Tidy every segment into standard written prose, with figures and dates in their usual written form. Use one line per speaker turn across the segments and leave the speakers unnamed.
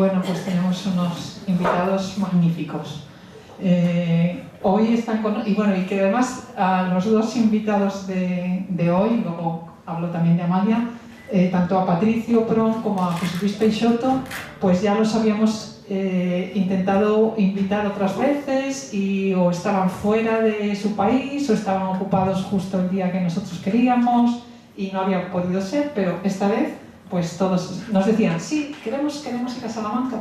Bueno, pues tenemos unos invitados magníficos. Hoy están con... Y que además a los dos invitados de hoy, luego hablo también de Amalia, tanto a Patricio Pron como a José Luis Peixoto, pues ya los habíamos intentado invitar otras veces y o estaban fuera de su país o estaban ocupados justo el día que nosotros queríamos y no había podido ser, pero esta vez pues todos nos decían, sí, queremos ir a Salamanca,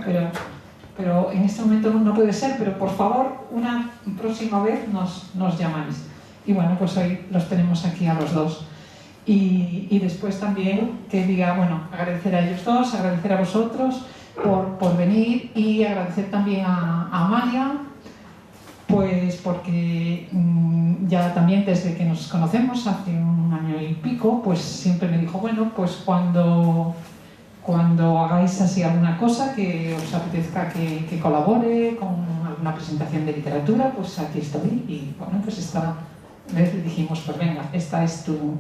pero en este momento no puede ser, pero por favor, una próxima vez nos llamáis. Y bueno, pues hoy los tenemos aquí a los dos. Y después también que diga, bueno, agradecer a ellos dos, agradecer a vosotros por venir y agradecer también a Amalia, pues porque ya también desde que nos conocemos, hace un año y pico, pues siempre me dijo, bueno, pues cuando hagáis así alguna cosa que os apetezca que colabore con alguna presentación de literatura, pues aquí estoy. Y bueno, pues esta vez le dijimos, pues venga, esta es tu...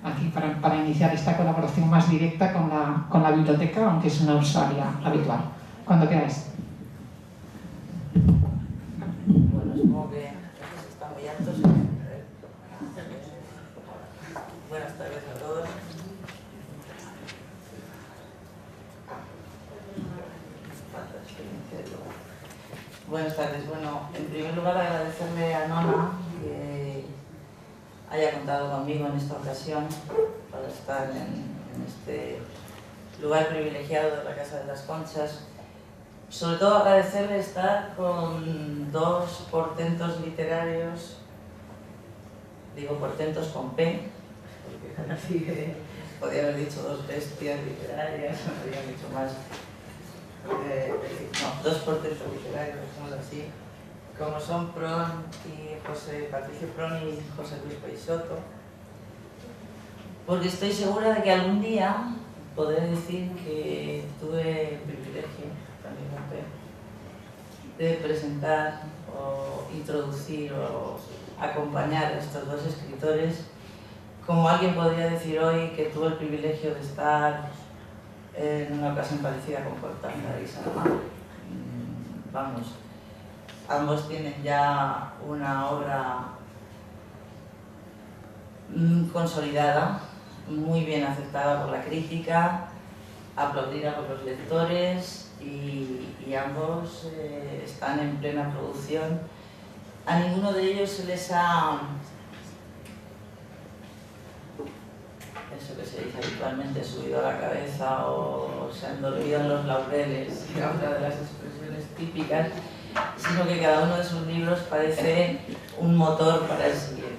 aquí para iniciar esta colaboración más directa con la biblioteca, aunque es una usuaria habitual. Cuando queráis.
Bueno, supongo que están muy altos. Buenas tardes a todos. Buenas tardes. Bueno, en primer lugar agradecerle a Nona que haya contado conmigo en esta ocasión para estar en este lugar privilegiado de la Casa de las Conchas. Sobre todo agradecerle estar con dos portentos literarios, digo portentos con P, porque así podría haber dicho dos bestias literarias, no habría dicho más, no, dos portentos literarios, somos así, como son Patricio Pron y José Luis Peixoto, porque estoy segura de que algún día podré decir que tuve el privilegio de presentar o introducir o acompañar a estos dos escritores, como alguien podría decir hoy que tuvo el privilegio de estar en una ocasión parecida con Cortázar y Saramago. Vamos, ambos tienen ya una obra consolidada, muy bien aceptada por la crítica, aplaudida por los lectores y ambos están en plena producción. A ninguno de ellos se les ha, eso que se dice habitualmente, subido a la cabeza o se han dormido en los laureles, que es otra de las expresiones típicas, sino que cada uno de sus libros parece un motor para el siguiente.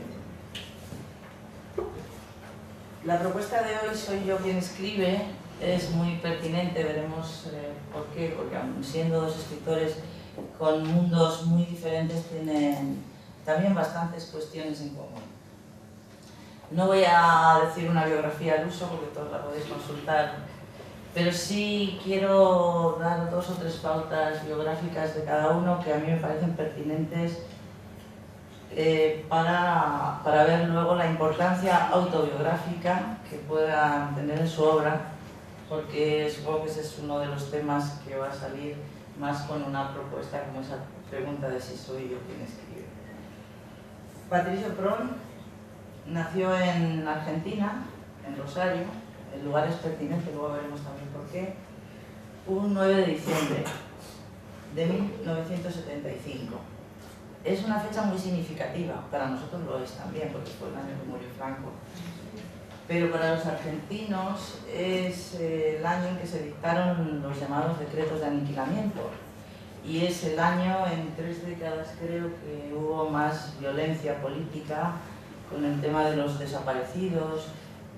La propuesta de hoy, Soy yo quien escribe, es muy pertinente, veremos por qué, porque aun siendo dos escritores con mundos muy diferentes, tienen también bastantes cuestiones en común. No voy a decir una biografía al uso, porque todos la podéis consultar, pero sí quiero dar dos o tres pautas biográficas de cada uno que a mí me parecen pertinentes para ver luego la importancia autobiográfica que puedan tener en su obra, porque supongo que ese es uno de los temas que va a salir más con una propuesta como esa pregunta de si soy yo quien escribe. Patricio Pron nació en Argentina, en Rosario, el lugar es pertinente, luego veremos también por qué, un 9 de diciembre de 1975. Es una fecha muy significativa, para nosotros lo es también, porque fue el año que murió Franco. Pero para los argentinos es el año en que se dictaron los llamados decretos de aniquilamiento. Y es el año, en 3 décadas creo, que hubo más violencia política con el tema de los desaparecidos,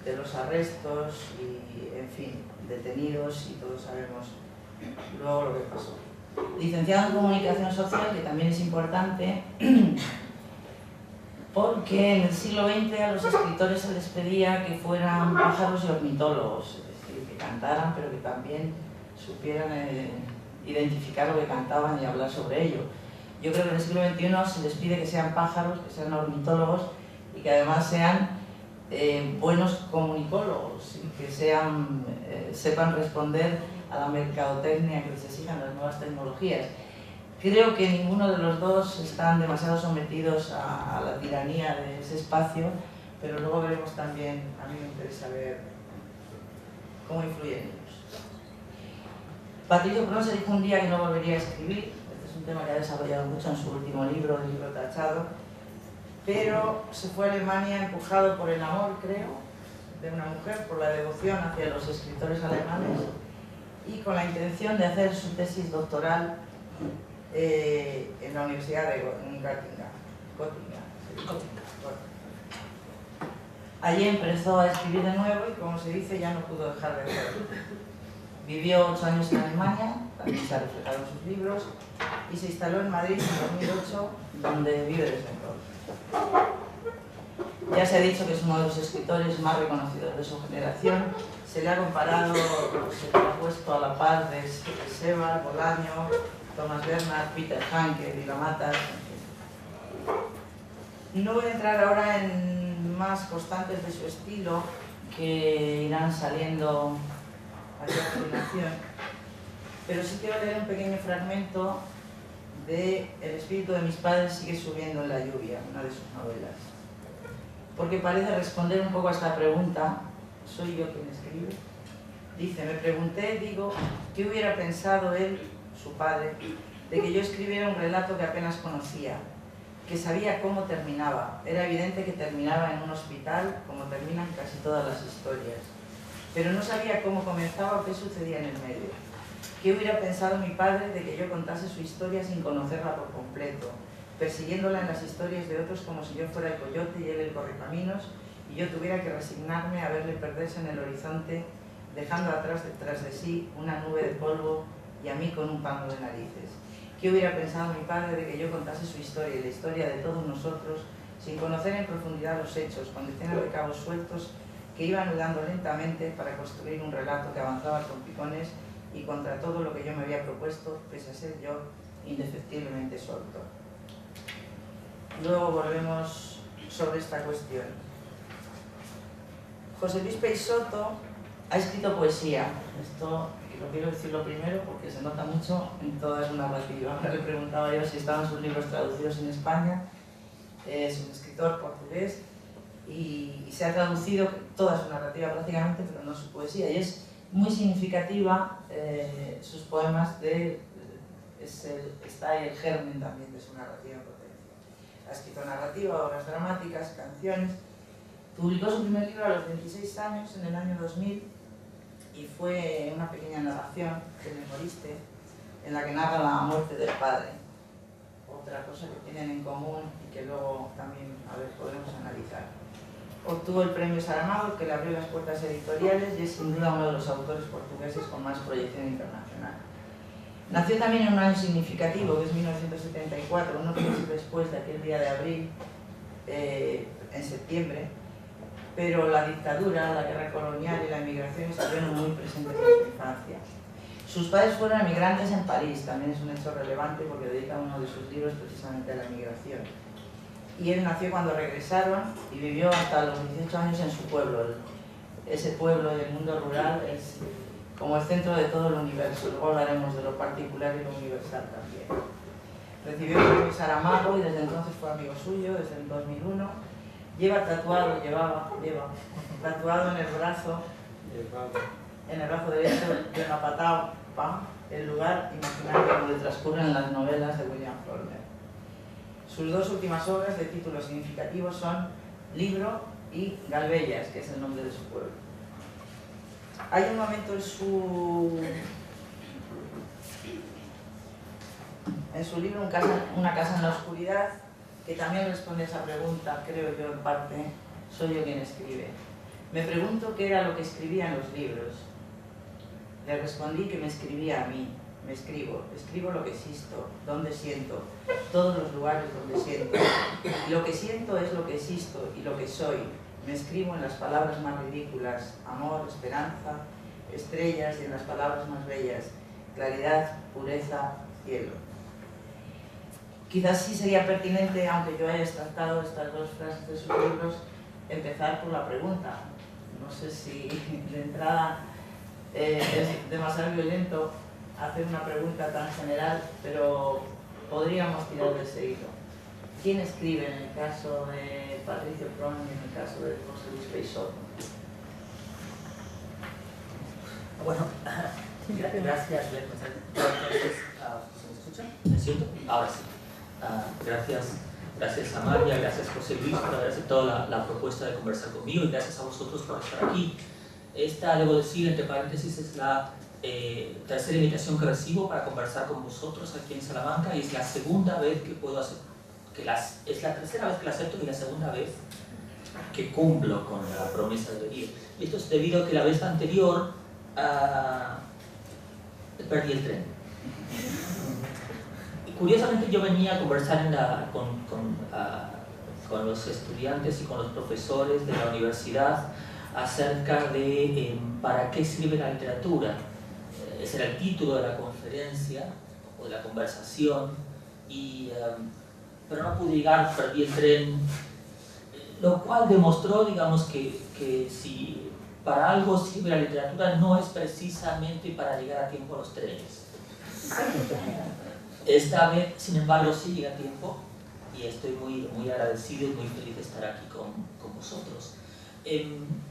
de los arrestos y, en fin, detenidos, y todos sabemos luego lo que pasó. Licenciado en Comunicación Social, que también es importante, porque en el siglo XX a los escritores se les pedía que fueran pájaros y ornitólogos, es decir, que cantaran, pero que también supieran identificar lo que cantaban y hablar sobre ello. Yo creo que en el siglo XXI se les pide que sean pájaros, que sean ornitólogos y que además sean buenos comunicólogos y que sepan responder a la mercadotecnia que les exijan las nuevas tecnologías. Creo que ninguno de los dos están demasiado sometidos a la tiranía de ese espacio, pero luego veremos también, a mí me interesa ver cómo influyen ellos. Patricio Proença dijo un día que no volvería a escribir. Este es un tema que ha desarrollado mucho en su último libro, el libro tachado, pero se fue a Alemania empujado por el amor, creo, de una mujer, por la devoción hacia los escritores alemanes y con la intención de hacer su tesis doctoral en la Universidad de Göttingen. Allí empezó a escribir de nuevo y, como se dice, ya no pudo dejar de hacerlo. Vivió 8 años en Alemania, también se ha reflejado en sus libros, y se instaló en Madrid en 2008, donde vive desde entonces. Ya se ha dicho que es uno de los escritores más reconocidos de su generación. Se le ha comparado, se le ha puesto a la par de Sebald, Bolaño, Thomas Bernhard, Peter Handke, Vila Matas. No voy a entrar ahora en más constantes de su estilo que irán saliendo a continuación, pero sí quiero leer un pequeño fragmento de El espíritu de mis padres sigue subiendo en la lluvia, una de sus novelas, porque parece responder un poco a esta pregunta. ¿Soy yo quien escribe? Dice, me pregunté, digo, ¿qué hubiera pensado él, su padre, de que yo escribiera un relato que apenas conocía, que sabía cómo terminaba? Era evidente que terminaba en un hospital, como terminan casi todas las historias, pero no sabía cómo comenzaba o qué sucedía en el medio. ¿Qué hubiera pensado mi padre de que yo contase su historia sin conocerla por completo, persiguiéndola en las historias de otros como si yo fuera el coyote y él el correcaminos, y yo tuviera que resignarme a verle perderse en el horizonte, dejando atrás detrás de sí una nube de polvo y a mí con un paño de narices? ¿Qué hubiera pensado mi padre de que yo contase su historia y la historia de todos nosotros, sin conocer en profundidad los hechos, con decenas de cabos sueltos que iba anudando lentamente para construir un relato que avanzaba con picones y contra todo lo que yo me había propuesto, pese a ser yo indefectiblemente solto? Luego volvemos sobre esta cuestión. José Luis Peixoto ha escrito poesía. Esto lo quiero decirlo primero porque se nota mucho en toda su narrativa. Ahora le preguntaba yo si estaban sus libros traducidos en España. Es un escritor portugués y se ha traducido toda su narrativa prácticamente, pero no su poesía. Y es muy significativa sus poemas, está ahí el germen también de su narrativa en potencia. Ha escrito narrativa, obras dramáticas, canciones. Publicó su primer libro a los 26 años, en el año 2000, y fue una pequeña narración que le moriste, en la que narra la muerte del padre. Otra cosa que tienen en común y que luego también podremos analizar. Obtuvo el premio Saramago, que le abrió las puertas editoriales, y es sin duda uno de los autores portugueses con más proyección internacional. Nació también en un año significativo, que es 1974, unos meses después de aquel día de abril, en septiembre, pero la dictadura, la guerra colonial y la emigración estuvieron muy presentes en su infancia. Sus padres fueron emigrantes en París, también es un hecho relevante porque dedica uno de sus libros precisamente a la emigración. Y él nació cuando regresaron y vivió hasta los 18 años en su pueblo. Ese pueblo del mundo rural es como el centro de todo el universo. Luego hablaremos de lo particular y lo universal también. Recibió el premio Saramago y desde entonces fue amigo suyo, desde el 2001. Lleva tatuado en el brazo derecho de Napatao, el lugar imaginario donde transcurren las novelas de William Faulkner. Sus dos últimas obras de títulos significativos son Libro y Galvellas, que es el nombre de su pueblo. Hay un momento en su libro, Una casa en la oscuridad, que también responde a esa pregunta, creo yo en parte, soy yo quien escribe. Me pregunto qué era lo que escribía en los libros. Le respondí que me escribía a mí. Me escribo lo que existo, donde siento, todos los lugares donde siento. Lo que siento es lo que existo y lo que soy. Me escribo en las palabras más ridículas, amor, esperanza, estrellas, y en las palabras más bellas, claridad, pureza, cielo. Quizás sí sería pertinente, aunque yo haya extractado estas dos frases de sus libros, empezar por la pregunta. No sé si de entrada es demasiado violento hacer una pregunta tan general, pero podríamos tirar de ese hilo. ¿Quién escribe en el caso de Patricio Pron y en el caso de José Luis Peixoto?
Bueno, gracias. ¿Se escucha? ¿Me siento? Ahora sí. Gracias a María, gracias José Luis por haber aceptado la propuesta de conversar conmigo y gracias a vosotros por estar aquí. Esta, debo decir, entre paréntesis, es la tercera invitación que recibo para conversar con vosotros aquí en Salamanca y es la segunda vez que puedo hacer, es la tercera vez que la acepto y la segunda vez que cumplo con la promesa de venir. Y esto es debido a que la vez anterior perdí el tren. Y curiosamente yo venía a conversar con los estudiantes y con los profesores de la universidad acerca de para qué sirve la literatura. Ese era el título de la conferencia o de la conversación, pero no pude llegar, perdí el tren, lo cual demostró, digamos, que si para algo sirve la literatura no es precisamente para llegar a tiempo a los trenes. Esta vez, sin embargo, sí llega a tiempo y estoy muy agradecido y muy feliz de estar aquí con vosotros.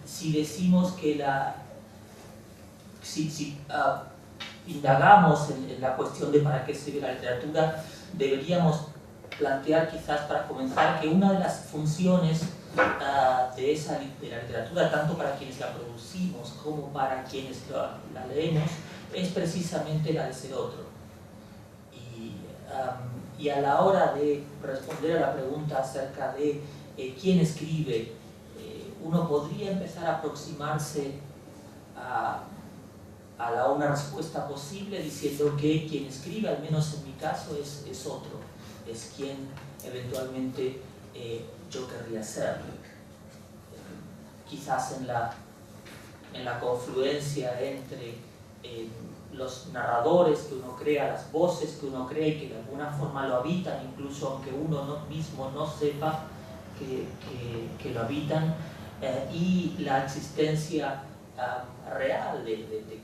Si decimos que indagamos en la cuestión de para qué sirve la literatura, deberíamos plantear quizás para comenzar que una de las funciones de la literatura, tanto para quienes la producimos como para quienes la leemos, es precisamente la de ser otro. Y a la hora de responder a la pregunta acerca de quién escribe, uno podría empezar a aproximarse a una respuesta posible diciendo que quien escribe, al menos en mi caso, es otro, es quien eventualmente yo querría ser. Quizás en la confluencia entre los narradores que uno crea, las voces que uno cree que de alguna forma lo habitan, incluso aunque uno mismo no sepa que lo habitan, y la existencia real de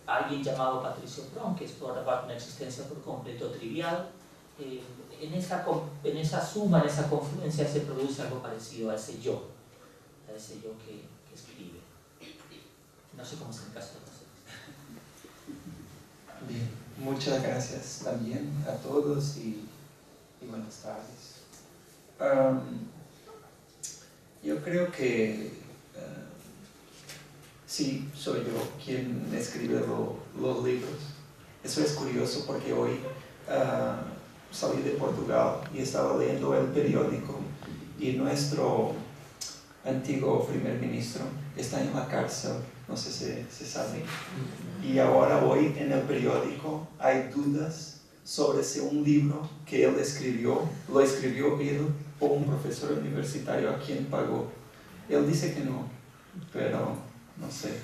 alguien llamado Patricio Pron, que es por otra parte una existencia por completo trivial. En esa suma, en esa confluencia se produce algo parecido a ese yo que escribe. No sé cómo es el caso de nosotros.
Bien, muchas gracias también a todos y buenas tardes. Yo creo que sí, soy yo quien escribe los libros. Eso es curioso porque hoy salí de Portugal y estaba leyendo el periódico y nuestro antiguo primer ministro está en la cárcel, no sé si se sabe. Y ahora hoy en el periódico hay dudas sobre si un libro que él escribió, lo escribió él o un profesor universitario a quien pagó. Él dice que no, pero no sé.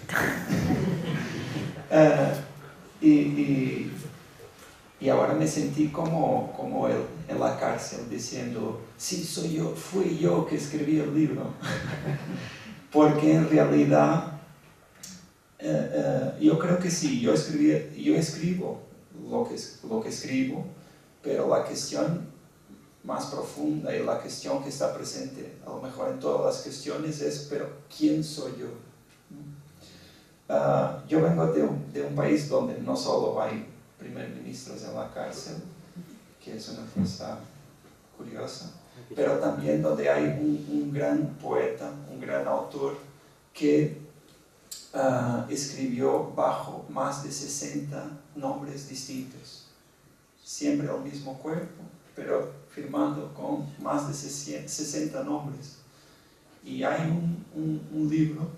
Y ahora me sentí como él en la cárcel diciendo, sí, fui yo que escribí el libro. Porque en realidad yo creo que sí, yo escribo lo que escribo, pero la cuestión más profunda y la cuestión que está presente a lo mejor en todas las cuestiones es, pero ¿quién soy yo? Yo vengo de un país donde no solo hay primer ministros en la cárcel, que es una cosa curiosa, pero también donde hay un gran poeta, un gran autor que escribió bajo más de 60 nombres distintos, siempre el mismo cuerpo, pero firmando con más de 60 nombres. Y hay un libro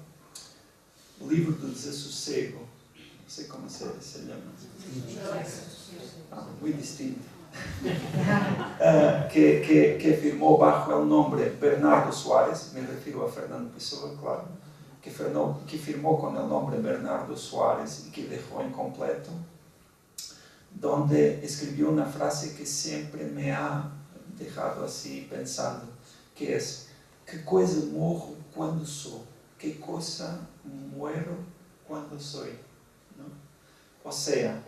del Desasosiego, no sé cómo se llama, muy distinto, que firmó bajo el nombre Bernardo Suárez, me refiero a Fernando Pessoa, claro, que firmó con el nombre Bernardo Suárez y que dejó incompleto, donde escribió una frase que siempre me ha dejado así pensando, que es, ¿qué cosa morro cuando soy? ¿Qué cosa muero cuando soy? ¿no? O sea,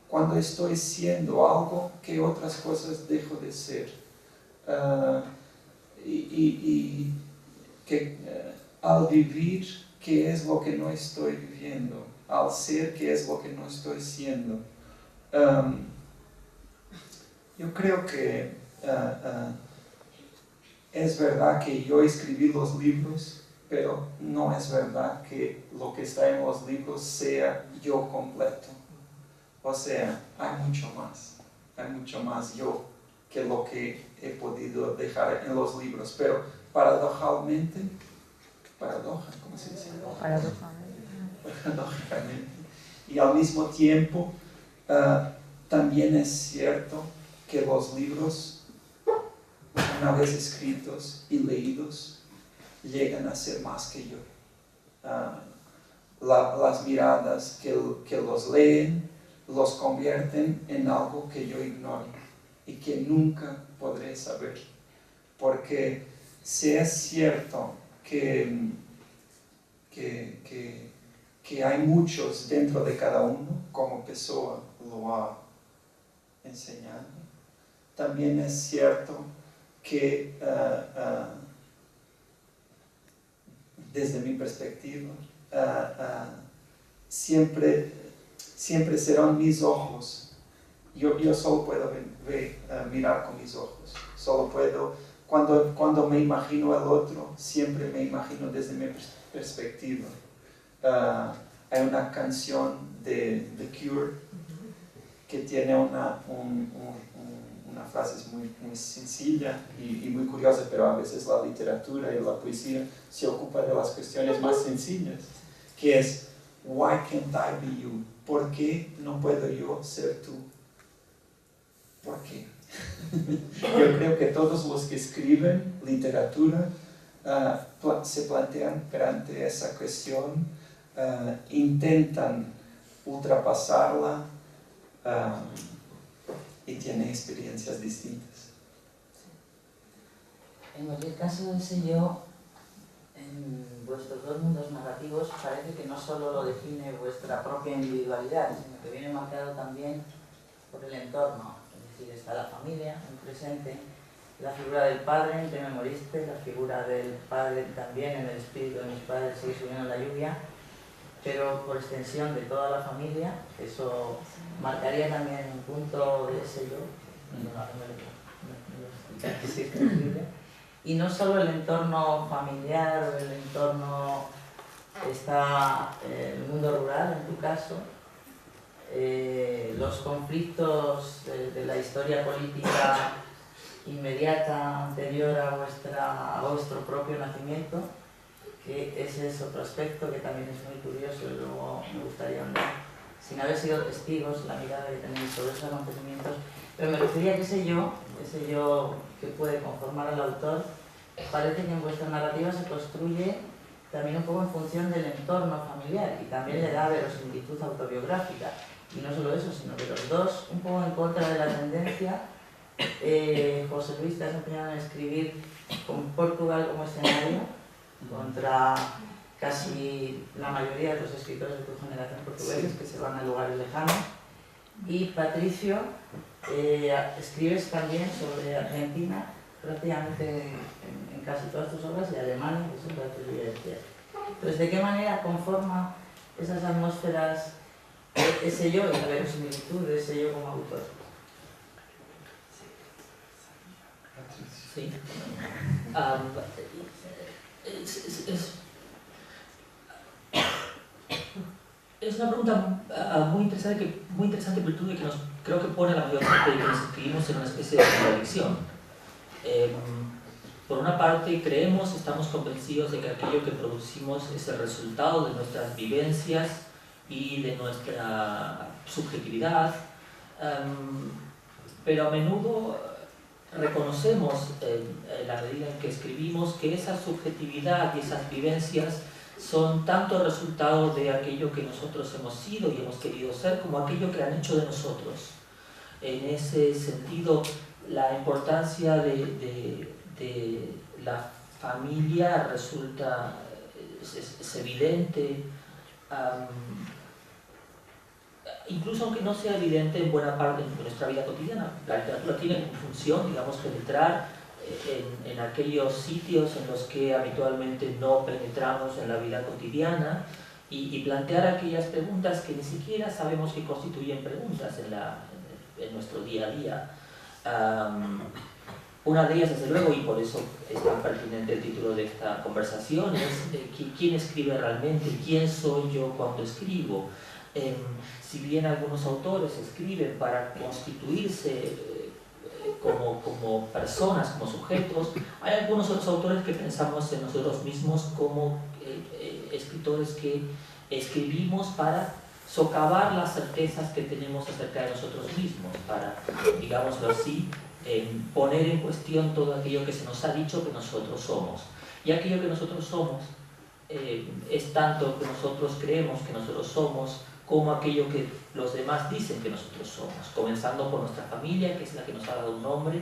cuando estoy siendo algo, ¿qué otras cosas dejo de ser? Y que al vivir, ¿qué es lo que no estoy viviendo? Al ser, ¿qué es lo que no estoy siendo? Yo creo que es verdad que yo escribí los libros, pero no es verdad que lo que está en los libros sea yo completo. O sea, hay mucho más yo que lo que he podido dejar en los libros, pero paradójicamente, ¿cómo se dice? Paradójicamente, y al mismo tiempo, también es cierto que los libros, una vez escritos y leídos, llegan a ser más que yo. Las miradas que los leen los convierten en algo que yo ignoro y que nunca podré saber. Porque si es cierto que hay muchos dentro de cada uno, como Pessoa lo ha enseñado, también es cierto que desde mi perspectiva siempre serán mis ojos. Yo solo puedo mirar con mis ojos, solo puedo, cuando me imagino al otro, siempre me imagino desde mi perspectiva. Hay una canción de The Cure que tiene una frase muy sencilla y muy curiosa, pero a veces la literatura y la poesía se ocupa de las cuestiones más sencillas, que es Why can't I be you? ¿Por qué no puedo yo ser tú? ¿Por qué? Yo creo que todos los que escriben literatura se plantean perante esa cuestión, intentan ultrapasarla y tienen experiencias distintas.
En cualquier caso, ese yo, en vuestros dos mundos narrativos, parece que no solo lo define vuestra propia individualidad, sino que viene marcado también por el entorno. Es decir, está la familia, el presente, la figura del padre, en que me moriste, la figura del padre también, en el espíritu de mis padres sigue subiendo la lluvia, pero por extensión de toda la familia, eso marcaría también un punto de ese yo, y no solo el entorno familiar o el entorno, está el mundo rural en tu caso, los conflictos de la historia política inmediata, anterior a vuestro propio nacimiento, que ese es otro aspecto que también es muy curioso y luego me gustaría andar, sin haber sido testigos, la mirada que tenéis sobre esos acontecimientos, pero me refería que ese yo que puede conformar al autor, parece que en vuestra narrativa se construye también un poco en función del entorno familiar y también le da verosimilitud autobiográfica. Y no solo eso, sino que los dos, un poco en contra de la tendencia, José Luis te has empeñado en escribir con Portugal como escenario, contra casi la mayoría de los escritores de tu generación portugueses que se van a lugares lejanos. Y Patricio, escribes también sobre Argentina, prácticamente en casi todas tus obras, y Alemania, que son todas tus vivencias. Entonces, ¿de qué manera conforma esas atmósferas ese yo y la verosimilitud de ese yo como autor?
Sí. Es una pregunta muy interesante virtud de que creo que pone a la mayor parte de que nos escribimos en una especie de contradicción. Por una parte, estamos convencidos de que aquello que producimos es el resultado de nuestras vivencias y de nuestra subjetividad, pero a menudo reconocemos, en la medida en que escribimos, que esa subjetividad y esas vivencias son tanto resultado de aquello que nosotros hemos sido y hemos querido ser, como aquello que han hecho de nosotros. En ese sentido, la importancia de la familia resulta es evidente. incluso aunque no sea evidente en buena parte de nuestra vida cotidiana. La literatura tiene como función, digamos, penetrar en aquellos sitios en los que habitualmente no penetramos en la vida cotidiana y plantear aquellas preguntas que ni siquiera sabemos que constituyen preguntas en nuestro día a día. Una de ellas, desde luego, y por eso es tan pertinente el título de esta conversación, es ¿quién escribe realmente? ¿Quién soy yo cuando escribo? Si bien algunos autores escriben para constituirse como personas, como sujetos, hay algunos otros autores que pensamos en nosotros mismos como escritores que escribimos para socavar las certezas que tenemos acerca de nosotros mismos, para, digámoslo así, poner en cuestión todo aquello que se nos ha dicho que nosotros somos. Y aquello que nosotros somos es tanto que nosotros creemos que nosotros somos, como aquello que los demás dicen que nosotros somos, comenzando por nuestra familia, que es la que nos ha dado un nombre,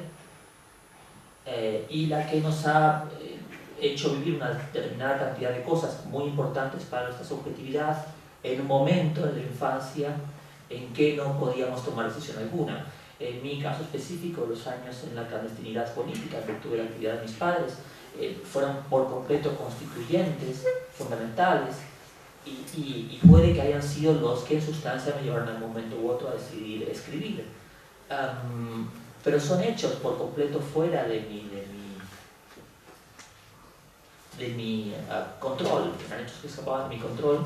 y la que nos ha hecho vivir una determinada cantidad de cosas muy importantes para nuestra subjetividad, en un momento de la infancia en que no podíamos tomar decisión alguna. En mi caso específico, los años en la clandestinidad política que tuve la actividad de mis padres fueron por completo constituyentes, fundamentales, y puede que hayan sido los que en sustancia me llevaron en un momento u otro a decidir escribir. Pero son hechos por completo fuera de mi control, eran hechos que escapaban de mi control,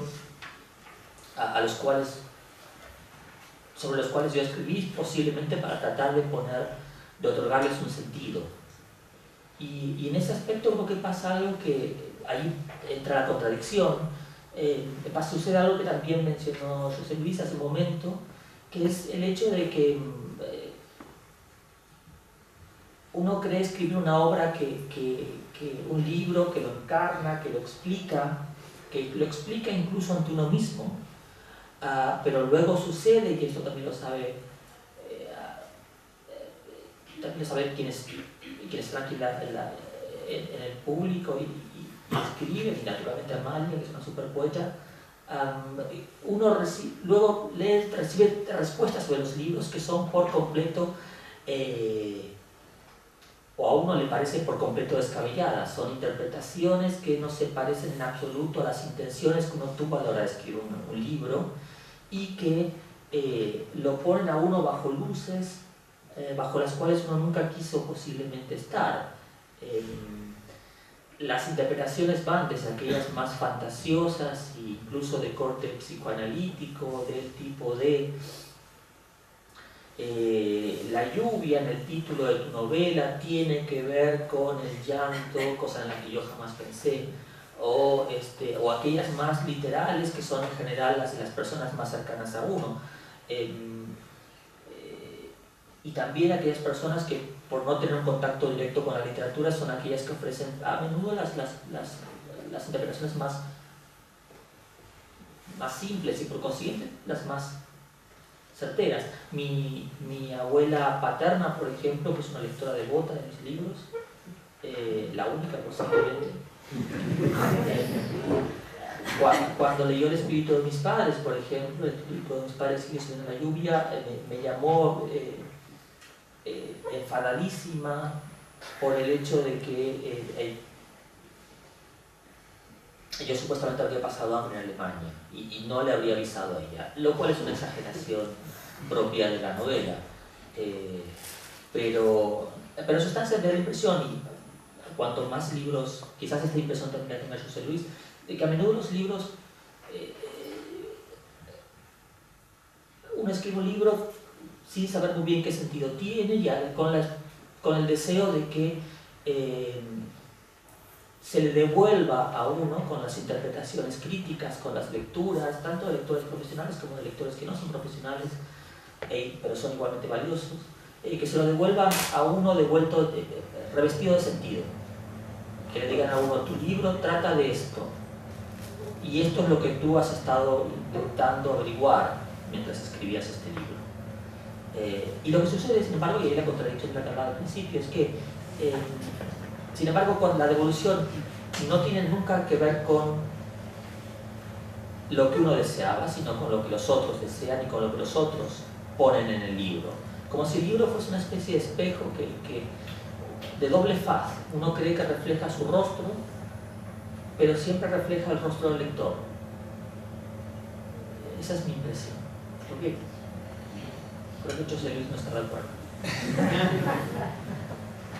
sobre los cuales yo escribí posiblemente para tratar de otorgarles un sentido. Y en ese aspecto creo que pasa algo que ahí entra la contradicción. Sucede algo que también mencionó José Luis hace un momento, que es el hecho de que uno cree escribir una obra un libro que lo encarna, que lo explica incluso ante uno mismo, pero luego sucede, y esto también lo sabe quienes están aquí en el público y escriben, y naturalmente Amalia, que es una superpoeta, uno luego recibe respuestas sobre los libros que son por completo, o a uno le parece por completo descabelladas. Son interpretaciones que no se parecen en absoluto a las intenciones que uno tuvo a la hora de escribir un libro, y que lo ponen a uno bajo luces bajo las cuales uno nunca quiso posiblemente estar. Las interpretaciones van desde aquellas más fantasiosas e incluso de corte psicoanalítico, del tipo de la lluvia en el título de tu novela tiene que ver con el llanto, cosa en la que yo jamás pensé, o aquellas más literales que son en general las de las personas más cercanas a uno. Y también aquellas personas que, por no tener un contacto directo con la literatura, son aquellas que ofrecen a menudo las interpretaciones más simples y por consiguiente las más certeras. Mi abuela paterna, por ejemplo, que es una lectora devota de mis libros, la única posiblemente, cuando leyó El espíritu de mis padres, por ejemplo, El espíritu de mis padres sigue siendo la lluvia, me llamó enfadadísima por el hecho de que yo supuestamente habría pasado hambre en Alemania y no le habría avisado a ella, lo cual es una exageración propia de la novela, pero en sustancia me da la impresión, y cuanto más libros, quizás esta impresión también la tenga José Luis, de que a menudo los libros, uno escribe un libro sin saber muy bien qué sentido tiene, y con el deseo de que se le devuelva a uno, con las interpretaciones críticas, con las lecturas, tanto de lectores profesionales como de lectores que no son profesionales, pero son igualmente valiosos, que se lo devuelvan a uno revestido de sentido, que le digan a uno, tu libro trata de esto, y esto es lo que tú has estado intentando averiguar mientras escribías este libro. Y lo que sucede, sin embargo, y ahí la contradicción de la que hablaba al principio, es que, sin embargo, con la devolución no tiene nunca que ver con lo que uno deseaba, sino con lo que los otros desean y con lo que los otros ponen en el libro. Como si el libro fuese una especie de espejo que de doble faz. Uno cree que refleja su rostro, pero siempre refleja el rostro del lector. Esa es mi impresión. Porque creo que José Luis no está de acuerdo.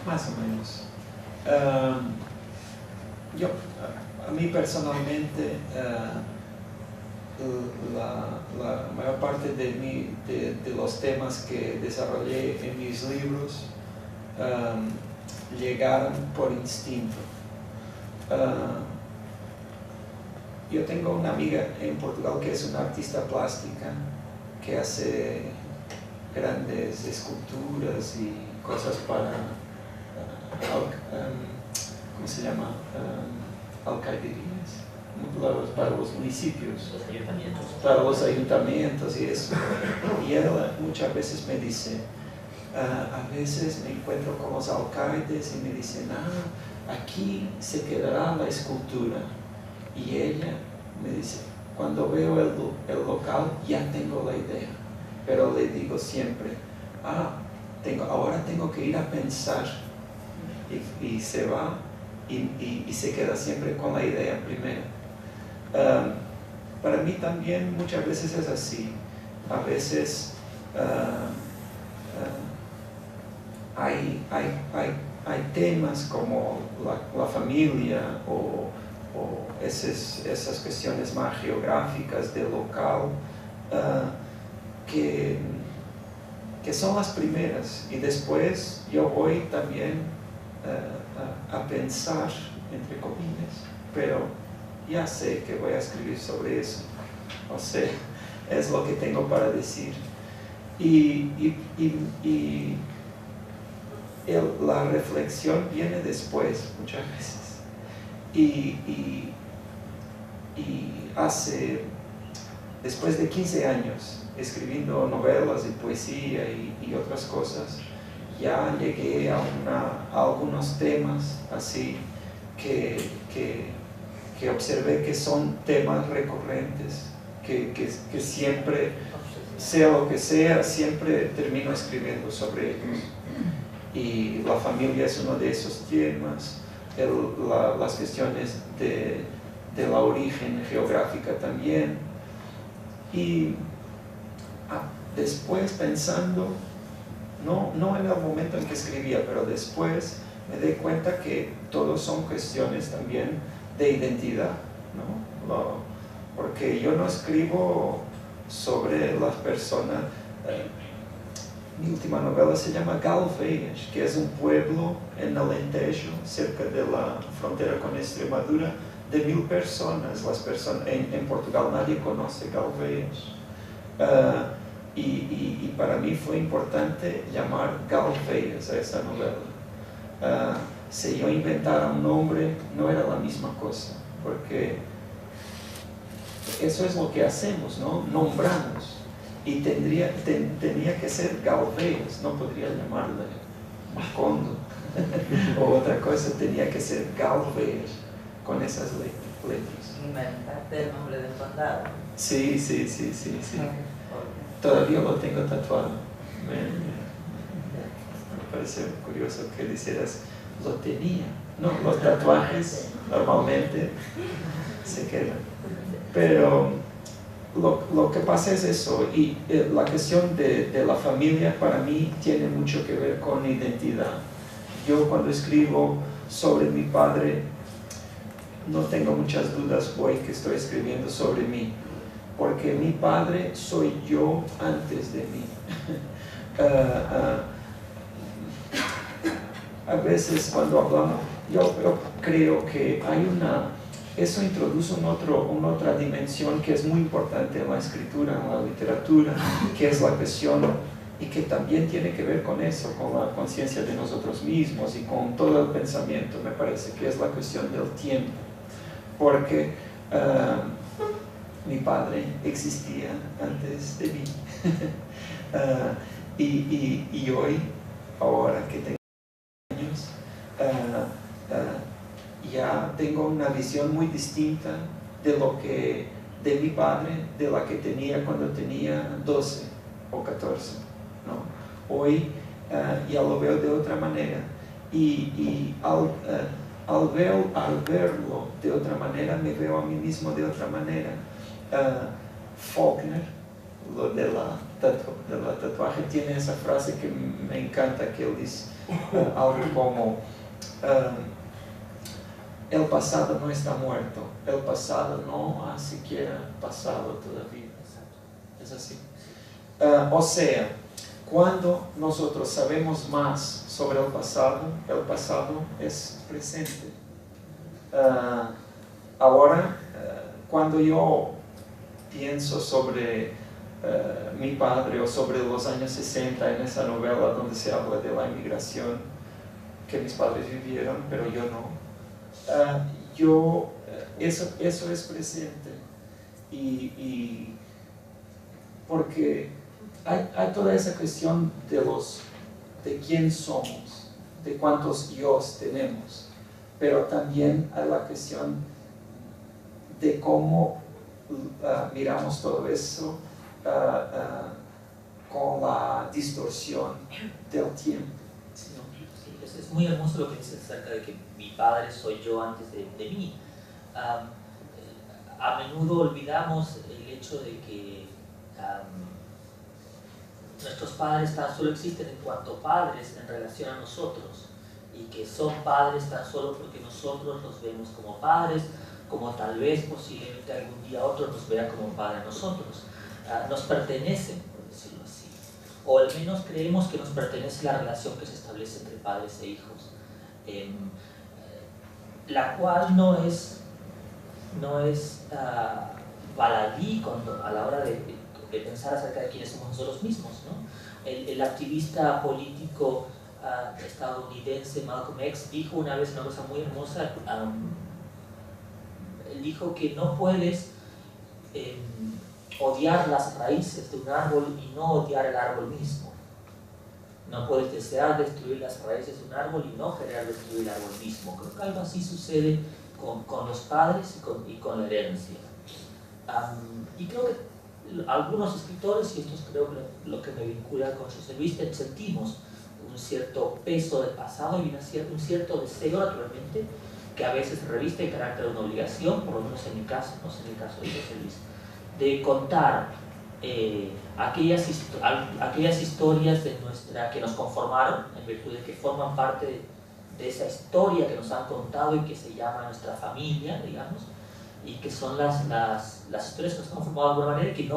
Más o menos. A mí personalmente, la mayor parte de los temas que desarrollé en mis libros llegaron por instinto. Yo tengo una amiga en Portugal que es una artista plástica que hace grandes esculturas y cosas para ¿cómo se llama? Alcaldías, para los municipios,
Los ayuntamientos.
para los ayuntamientos y eso. Y ella muchas veces me dice, a veces me encuentro con los alcaldes y me dicen, aquí se quedará la escultura. Y ella me dice, cuando veo el local ya tengo la idea, pero le digo siempre, ahora tengo que ir a pensar, y se va y se queda siempre con la idea primero. Para mí también muchas veces es así. A veces hay temas como la familia o esas cuestiones más geográficas del local que son las primeras, y después yo voy también a pensar, entre comillas, pero ya sé que voy a escribir sobre eso, o sea, es lo que tengo para decir. La reflexión viene después, muchas veces. Y después de 15 años escribiendo novelas y poesía y otras cosas, ya llegué a algunos temas así que observé que son temas recurrentes, que siempre, sea lo que sea, siempre termino escribiendo sobre ellos. Y la familia es uno de esos temas, las cuestiones de la origen geográfica también. Y después pensando, no en el momento en que escribía, pero después me di cuenta que todos son cuestiones también de identidad, ¿no? Porque yo no escribo sobre las personas. Mi última novela se llama Galveias, que es un pueblo en Alentejo, cerca de la frontera con Extremadura, de 1000 personas. En Portugal nadie conoce Galveias. Y para mí fue importante llamar Galveias a esta novela. Si yo inventara un nombre, no era la misma cosa, porque eso es lo que hacemos, ¿no? Nombramos. Y tenía que ser Galveias, no podría llamarle Macondo o otra cosa, tenía que ser Galveias con esas letras.
Inventarte el nombre del condado.
Sí. Todavía lo tengo tatuado. Me parece curioso que dijeras, lo tenía. No, los tatuajes normalmente se quedan. Pero lo que pasa es eso, y la cuestión de la familia para mí tiene mucho que ver con identidad. Yo cuando escribo sobre mi padre, no tengo muchas dudas hoy que estoy escribiendo sobre mí, porque mi padre soy yo antes de mí. A veces cuando hablamos, yo creo que hay eso introduce una otra dimensión que es muy importante en la escritura, en la literatura, que es la cuestión, y que también tiene que ver con eso, con la conciencia de nosotros mismos y con todo el pensamiento, me parece que es la cuestión del tiempo. Porque mi padre existía antes de mí. Y hoy, ahora que tengo años, ya tengo una visión muy distinta de lo que de mi padre de la que tenía cuando tenía 12 o 14, ¿no? Hoy ya lo veo de otra manera y al verlo de otra manera me veo a mí mismo de otra manera. Faulkner, lo del tatuaje, tiene esa frase que me encanta, que él dice algo como el pasado no está muerto, el pasado no ha siquiera pasado todavía. Es así. O sea, cuando nosotros sabemos más sobre el pasado es presente. Ahora, cuando yo pienso sobre mi padre o sobre los años 60 en esa novela donde se habla de la inmigración que mis padres vivieron, pero yo no, eso es presente y porque hay toda esa cuestión de quién somos, de cuántos yos tenemos, pero también hay la cuestión de cómo miramos todo eso con la distorsión del tiempo.
Sí, es muy hermoso lo que dices acerca de que mi padre soy yo antes de mí. A menudo olvidamos el hecho de que nuestros padres tan solo existen en cuanto padres en relación a nosotros, y que son padres tan solo porque nosotros los vemos como padres, como tal vez posiblemente algún día otro nos vea como padre a nosotros. Nos pertenecen, por decirlo así, o al menos creemos que nos pertenece la relación que se establece entre padres e hijos, la cual no es baladí a la hora de pensar acerca de quiénes somos nosotros mismos, ¿no? El activista político estadounidense Malcolm X dijo una vez una cosa muy hermosa. Él dijo que no puedes odiar las raíces de un árbol y no odiar el árbol mismo. No puedes desear destruir las raíces de un árbol y no querer destruir el árbol mismo. Creo que algo así sucede con los padres y con la herencia. Y creo que algunos escritores, y esto es creo que lo que me vincula con José Luis, sentimos un cierto peso del pasado y un cierto deseo, naturalmente, que a veces reviste el carácter de una obligación, por lo menos en mi caso, no sé en el caso de José Luis, de contar aquellas historias que nos conformaron, en virtud de que forman parte de esa historia que nos han contado y que se llama nuestra familia, digamos, y que son las historias que nos han conformado de alguna manera y que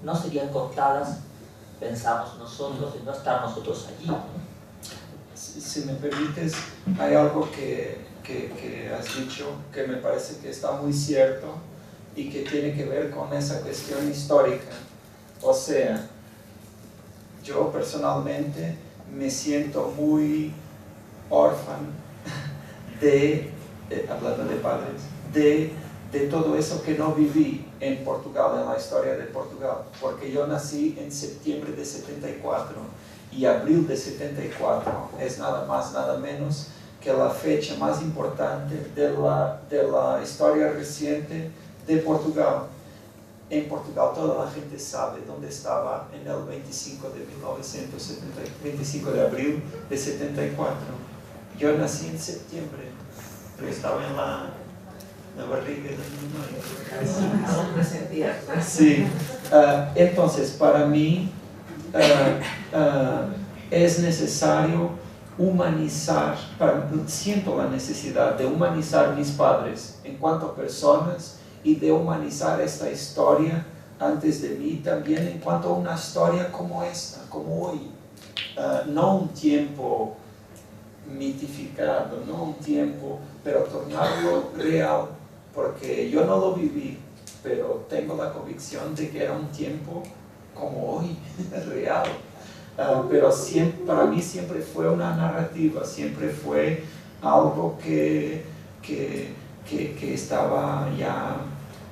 no serían contadas, pensamos nosotros, de no estar nosotros allí, ¿no?
Si me permites, hay algo que has dicho que me parece que está muy cierto y que tiene que ver con esa cuestión histórica. O sea, yo personalmente me siento muy órfano hablando de padres, de todo eso que no viví en Portugal, en la historia de Portugal, porque yo nací en septiembre de 74 y abril de 74 es nada más, nada menos que la fecha más importante de la historia reciente de Portugal. En Portugal toda la gente sabe dónde estaba en el 25 de abril de 74. Yo nací en septiembre, pero estaba en la barriga de mi madre. Sí. Entonces, para mí es necesario humanizar, siento la necesidad de humanizar mis padres en cuanto a personas y de humanizar esta historia antes de mí también en cuanto a una historia como esta, como hoy. No un tiempo mitificado, no un tiempo, pero tornarlo real, porque yo no lo viví, pero tengo la convicción de que era un tiempo como hoy, real. Pero siempre, para mí siempre fue una narrativa, siempre fue algo que estaba ya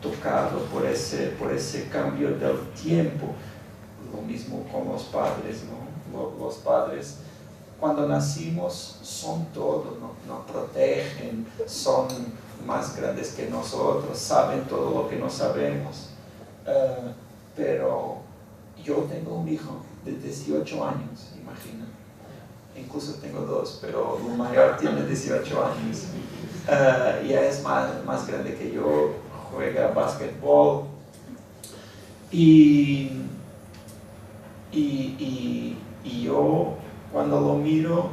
tocado por ese cambio del tiempo. Lo mismo con los padres, ¿no? Los padres, cuando nacimos, son todo, nos protegen, son más grandes que nosotros, saben todo lo que no sabemos. Pero yo tengo un hijo de 18 años, imagina. Incluso tengo 2, pero el mayor tiene 18 años. Ya es más grande que yo, juega básquetbol. Y yo, cuando lo miro,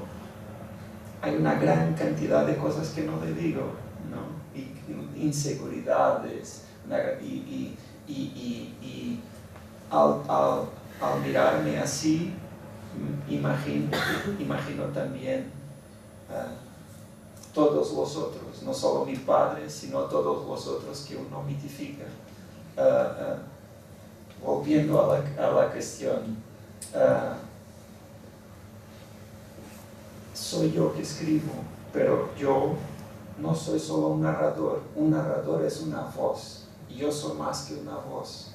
hay una gran cantidad de cosas que no le digo, ¿no? Y inseguridades. Y al mirarme así, imagino también todos los otros, no solo mi padre, sino todos los otros que uno mitifica. Volviendo a la cuestión, soy yo que escribo, pero yo no soy solo un narrador es una voz, y yo soy más que una voz,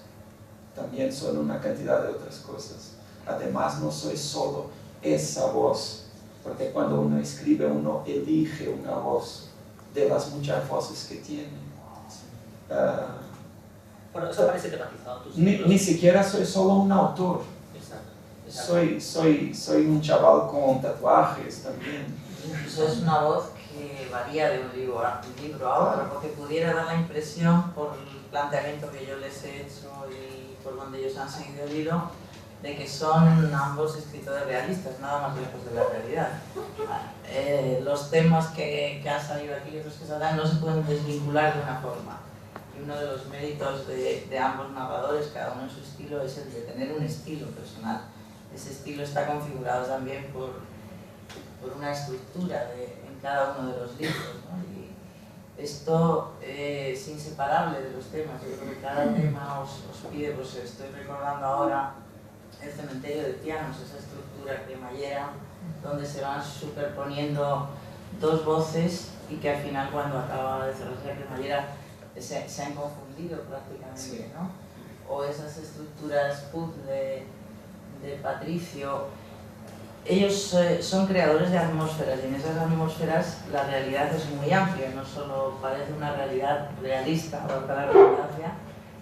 también soy una cantidad de otras cosas. Además, no soy solo esa voz, porque cuando uno escribe, uno elige una voz de las muchas voces que tiene.
Bueno, eso parece tematizado en tus
Ni
libros.
siquiera soy solo un autor.
Exacto.
Soy un chaval con tatuajes también.
Incluso es una voz que varía de un libro a otro, porque pudiera dar la impresión, por el planteamiento que yo les he hecho y por donde ellos han seguido el hilo, de que son ambos escritores realistas, nada más lejos de la realidad. Los temas que han salido aquí y otros que saldrán no se pueden desvincular de una forma. Y uno de los méritos de ambos narradores, cada uno en su estilo, es el de tener un estilo personal. Ese estilo está configurado también por una estructura en cada uno de los libros, ¿no? Y esto es inseparable de los temas. Yo creo que cada tema os pide, pues estoy recordando ahora el cementerio de Tianos, esa estructura cremallera donde se van superponiendo dos voces y que al final, cuando acaba de cerrarse la cremallera, se han confundido prácticamente, ¿no? O esas estructuras puzzle de Patricio. Ellos son creadores de atmósferas, y en esas atmósferas la realidad es muy amplia, no solo parece una realidad realista, valga la redundancia,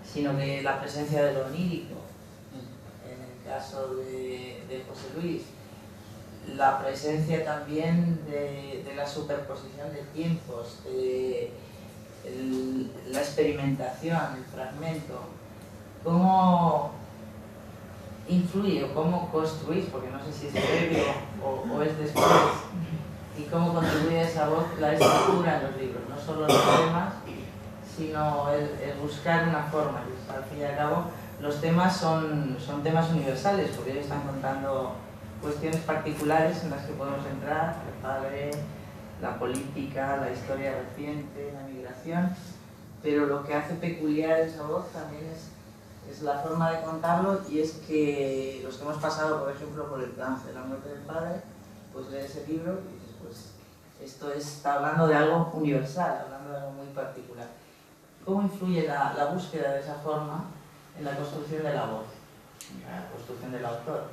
sino que la presencia de lo onírico, en el caso de José Luis, la presencia también de la superposición de tiempos, de la experimentación, el fragmento, cómo influye o cómo construís, porque no sé si es previo o es después, y cómo contribuye esa voz, la estructura en los libros, no solo los temas, sino el buscar una forma. Al fin y al cabo, los temas son temas universales, porque ellos están contando cuestiones particulares en las que podemos entrar, el padre, la política, la historia reciente, la migración, pero lo que hace peculiar esa voz también es la forma de contarlo, y es que los que hemos pasado, por ejemplo, por el cáncer, la muerte del padre, pues lees ese libro y dices, pues esto está hablando de algo universal, hablando de algo muy particular. ¿Cómo influye la búsqueda de esa forma en la construcción de la voz, en la construcción del autor?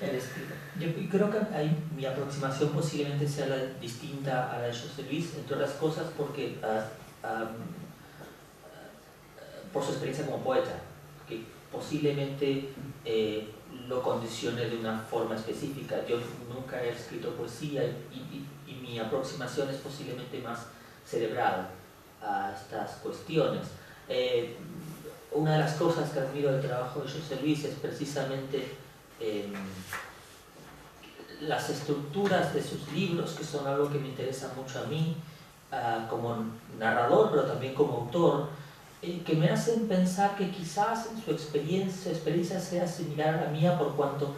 El estilo.
Yo creo que ahí mi aproximación posiblemente sea distinta a la de José Luis, entre otras cosas porque por su experiencia como poeta, que posiblemente lo condicione de una forma específica. Yo nunca he escrito poesía y mi aproximación es posiblemente más cerebral a estas cuestiones. Una de las cosas que admiro del trabajo de José Luis es precisamente las estructuras de sus libros, que son algo que me interesa mucho a mí como narrador, pero también como autor, que me hacen pensar que quizás en su experiencia sea similar a la mía, por cuanto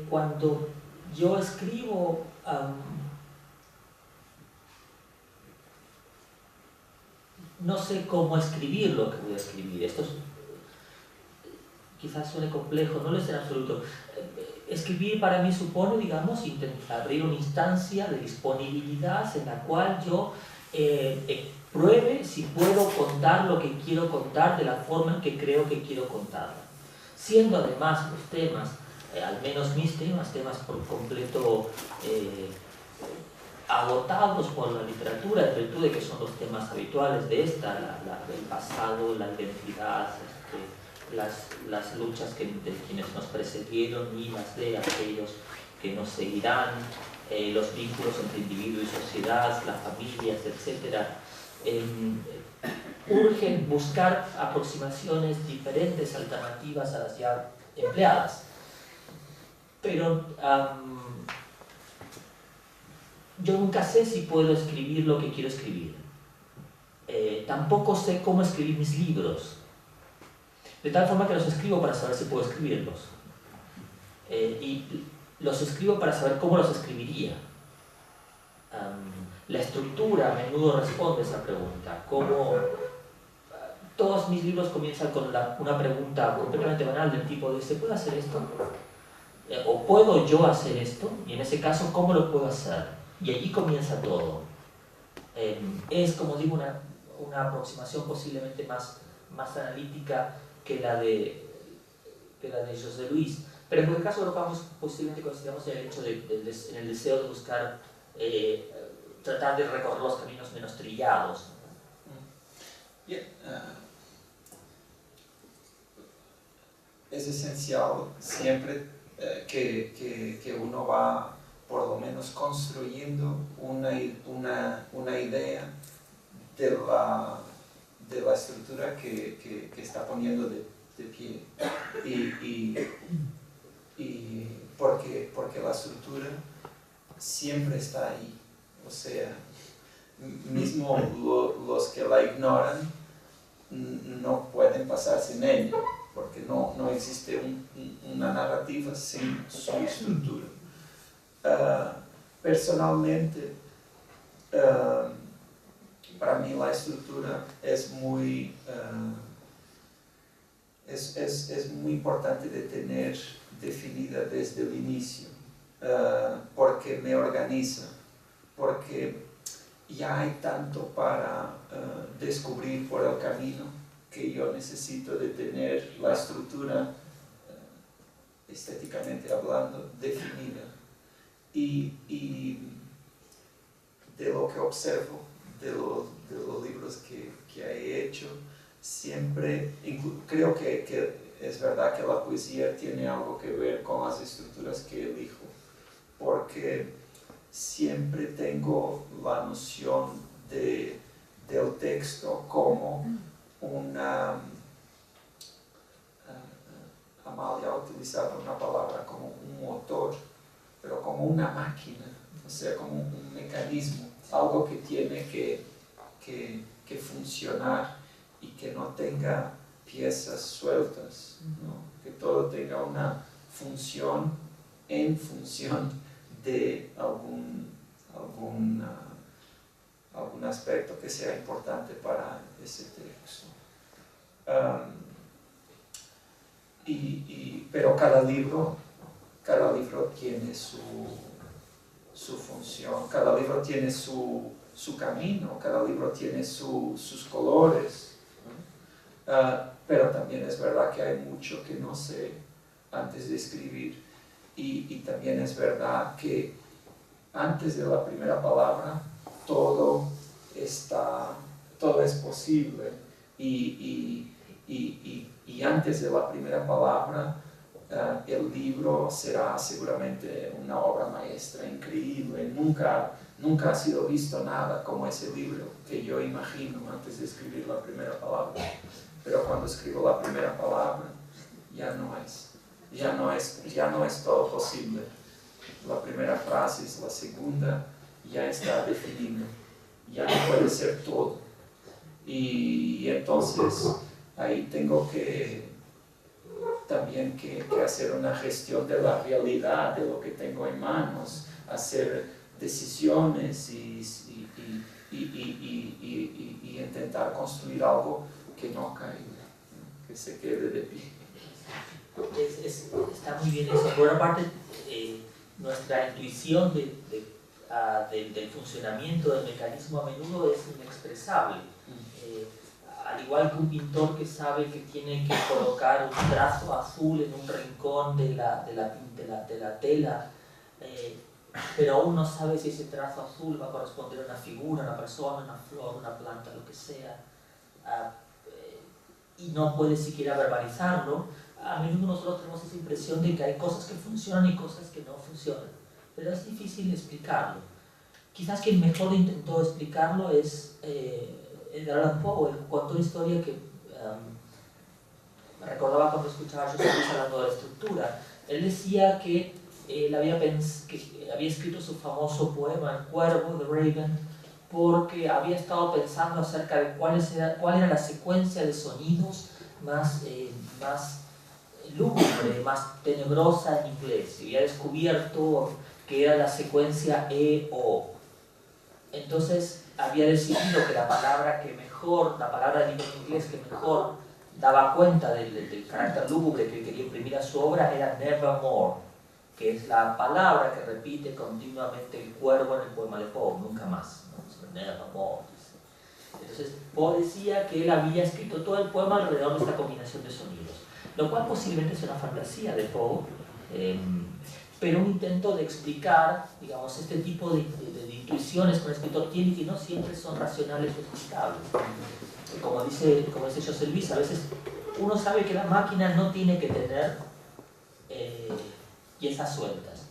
cuando yo escribo no sé cómo escribir lo que voy a escribir. Esto quizás suene complejo, no lo es en absoluto. Escribir para mí supone, digamos, abrir una instancia de disponibilidad en la cual yo pruebe si puedo contar lo que quiero contar de la forma en que creo que quiero contarlo. Siendo además los temas, al menos mis temas por completo agotados por la literatura, en virtud de que son los temas habituales de esta, el pasado, la identidad, las luchas de quienes nos precedieron y las de aquellos que nos seguirán, los vínculos entre individuo y sociedad, las familias, etc. Urgen buscar aproximaciones diferentes, alternativas a las ya empleadas. Pero yo nunca sé si puedo escribir lo que quiero escribir. Tampoco sé cómo escribir mis libros. De tal forma que los escribo para saber si puedo escribirlos. Y los escribo para saber cómo los escribiría. La estructura a menudo responde a esa pregunta. Todos mis libros comienzan con una pregunta completamente banal del tipo de ¿se puede hacer esto? ¿O puedo yo hacer esto? Y en ese caso, ¿cómo lo puedo hacer? Y allí comienza todo. Es, como digo, una aproximación posiblemente más analítica que la de José Luis. Pero en cualquier caso lo vamos posiblemente consideramos en el hecho en el deseo de buscar, tratar de recorrer los caminos menos trillados.
Es esencial siempre que uno va por lo menos construyendo una idea de la estructura que está poniendo de pie. Y porque la estructura siempre está ahí. O sea, mismo los que la ignoran no pueden pasar sin ella, porque no existe una narrativa sin su estructura. Personalmente, para mí la estructura es muy importante de tener definida desde el inicio, porque me organiza, porque ya hay tanto para descubrir por el camino que yo necesito de tener la estructura, estéticamente hablando, definida. Y de lo que observo, de los libros que he hecho, siempre, creo que es verdad que la poesía tiene algo que ver con las estructuras que elijo, porque siempre tengo la noción del texto como Amalia ha utilizado una palabra como un motor, pero como una máquina, o sea, como un mecanismo, algo que tiene que funcionar y que no tenga piezas sueltas, ¿no? Que todo tenga una función en función de algún aspecto que sea importante para ese texto. Pero cada libro tiene su función, cada libro tiene su camino, cada libro tiene sus colores, ¿no? Pero también es verdad que hay mucho que no sé antes de escribir, y también es verdad que antes de la primera palabra todo es posible, y antes de la primera palabra el libro será seguramente una obra maestra increíble. Nunca ha sido visto nada como ese libro que yo imagino antes de escribir la primera palabra. Pero cuando escribo la primera palabra ya no es todo posible. La primera frase es la segunda, ya está definida, ya no puede ser todo. Y entonces ahí tengo también que hacer una gestión de la realidad, de lo que tengo en manos, hacer decisiones y intentar construir algo que no caiga, que se quede de pie.
Está muy bien eso. Por una parte, nuestra intuición del funcionamiento del mecanismo a menudo es inexpresable. Al igual que un pintor que sabe que tiene que colocar un trazo azul en un rincón de la tela, pero aún no sabe si ese trazo azul va a corresponder a una figura, a una persona, a una flor, a una planta, lo que sea, y no puede siquiera verbalizarlo. A menudo nosotros tenemos esa impresión de que hay cosas que funcionan y cosas que no funcionan, pero es difícil explicarlo. Quizás quien mejor intentó explicarlo es Edgar Allan Poe. Él contó una historia que me recordaba cuando escuchaba a José Luis hablando de la estructura. Él decía que él había escrito su famoso poema, El Cuervo, The Raven, porque había estado pensando acerca de cuál era la secuencia de sonidos más lúgubre, más tenebrosa en inglés. Y había descubierto que era la secuencia E-O. Entonces había decidido que la palabra en inglés que mejor daba cuenta del carácter lúgubre que quería imprimir a su obra era Nevermore, que es la palabra que repite continuamente el cuervo en el poema de Poe, nunca más, ¿no? Nevermore. Entonces Poe decía que él había escrito todo el poema alrededor de esta combinación de sonidos, lo cual posiblemente es una fantasía de Poe, pero un intento de explicar, digamos, este tipo de intuiciones que un escritor tiene, que no siempre son racionales o explicables. Como dice José Luis, a veces uno sabe que la máquina no tiene que tener piezas sueltas.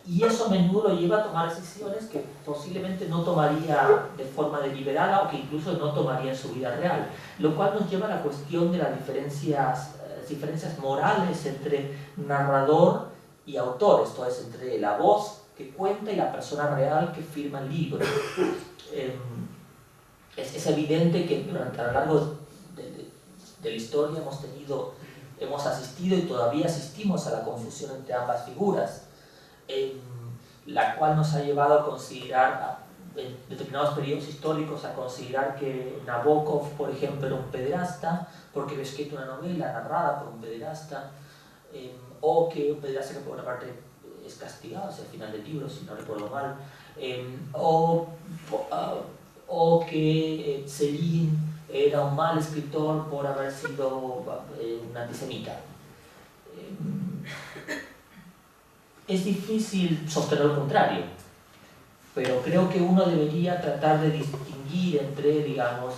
Y eso a menudo lo lleva a tomar decisiones que posiblemente no tomaría de forma deliberada o que incluso no tomaría en su vida real. Lo cual nos lleva a la cuestión de las diferencias morales entre narrador y autor, esto es, entre la voz que cuenta y la persona real que firma el libro. Es evidente que a lo largo de la historia hemos asistido y todavía asistimos a la confusión entre ambas figuras, la cual nos ha llevado a considerar, en determinados periodos históricos, a considerar que Nabokov, por ejemplo, era un pederasta porque había escrito una novela narrada por un pederasta, o que un pederasta que por una parte es castigado hacia el final del libro, si no recuerdo mal, o que Céline era un mal escritor por haber sido un antisemita. Es difícil sostener lo contrario, pero creo que uno debería tratar de distinguir entre, digamos,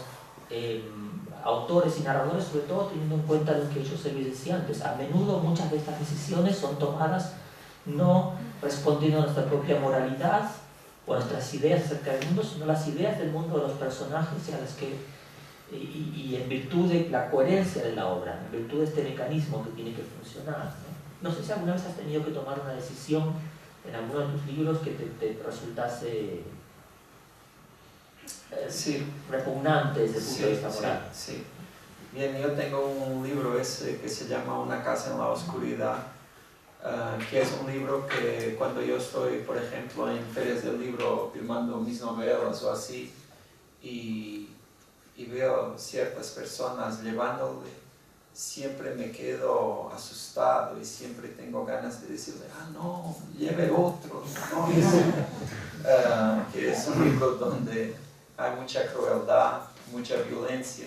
autores y narradores, sobre todo teniendo en cuenta lo que José Luis decía antes. A menudo muchas de estas decisiones son tomadas no respondiendo a nuestra propia moralidad o a nuestras ideas acerca del mundo, sino a las ideas del mundo de los personajes y en virtud de la coherencia de la obra, en virtud de este mecanismo que tiene que funcionar, ¿no? No sé si alguna vez has tenido que tomar una decisión en alguno de tus libros que te resultase repugnante desde el punto de vista moral.
Sí. Bien, yo tengo un libro que se llama Una casa en la oscuridad, que es un libro que cuando yo estoy, por ejemplo, en ferias del libro firmando mis novelas o así, y veo ciertas personas llevándole, siempre me quedo asustado y siempre tengo ganas de decirle, no, lleve otro, no, que es un libro donde hay mucha crueldad, mucha violencia,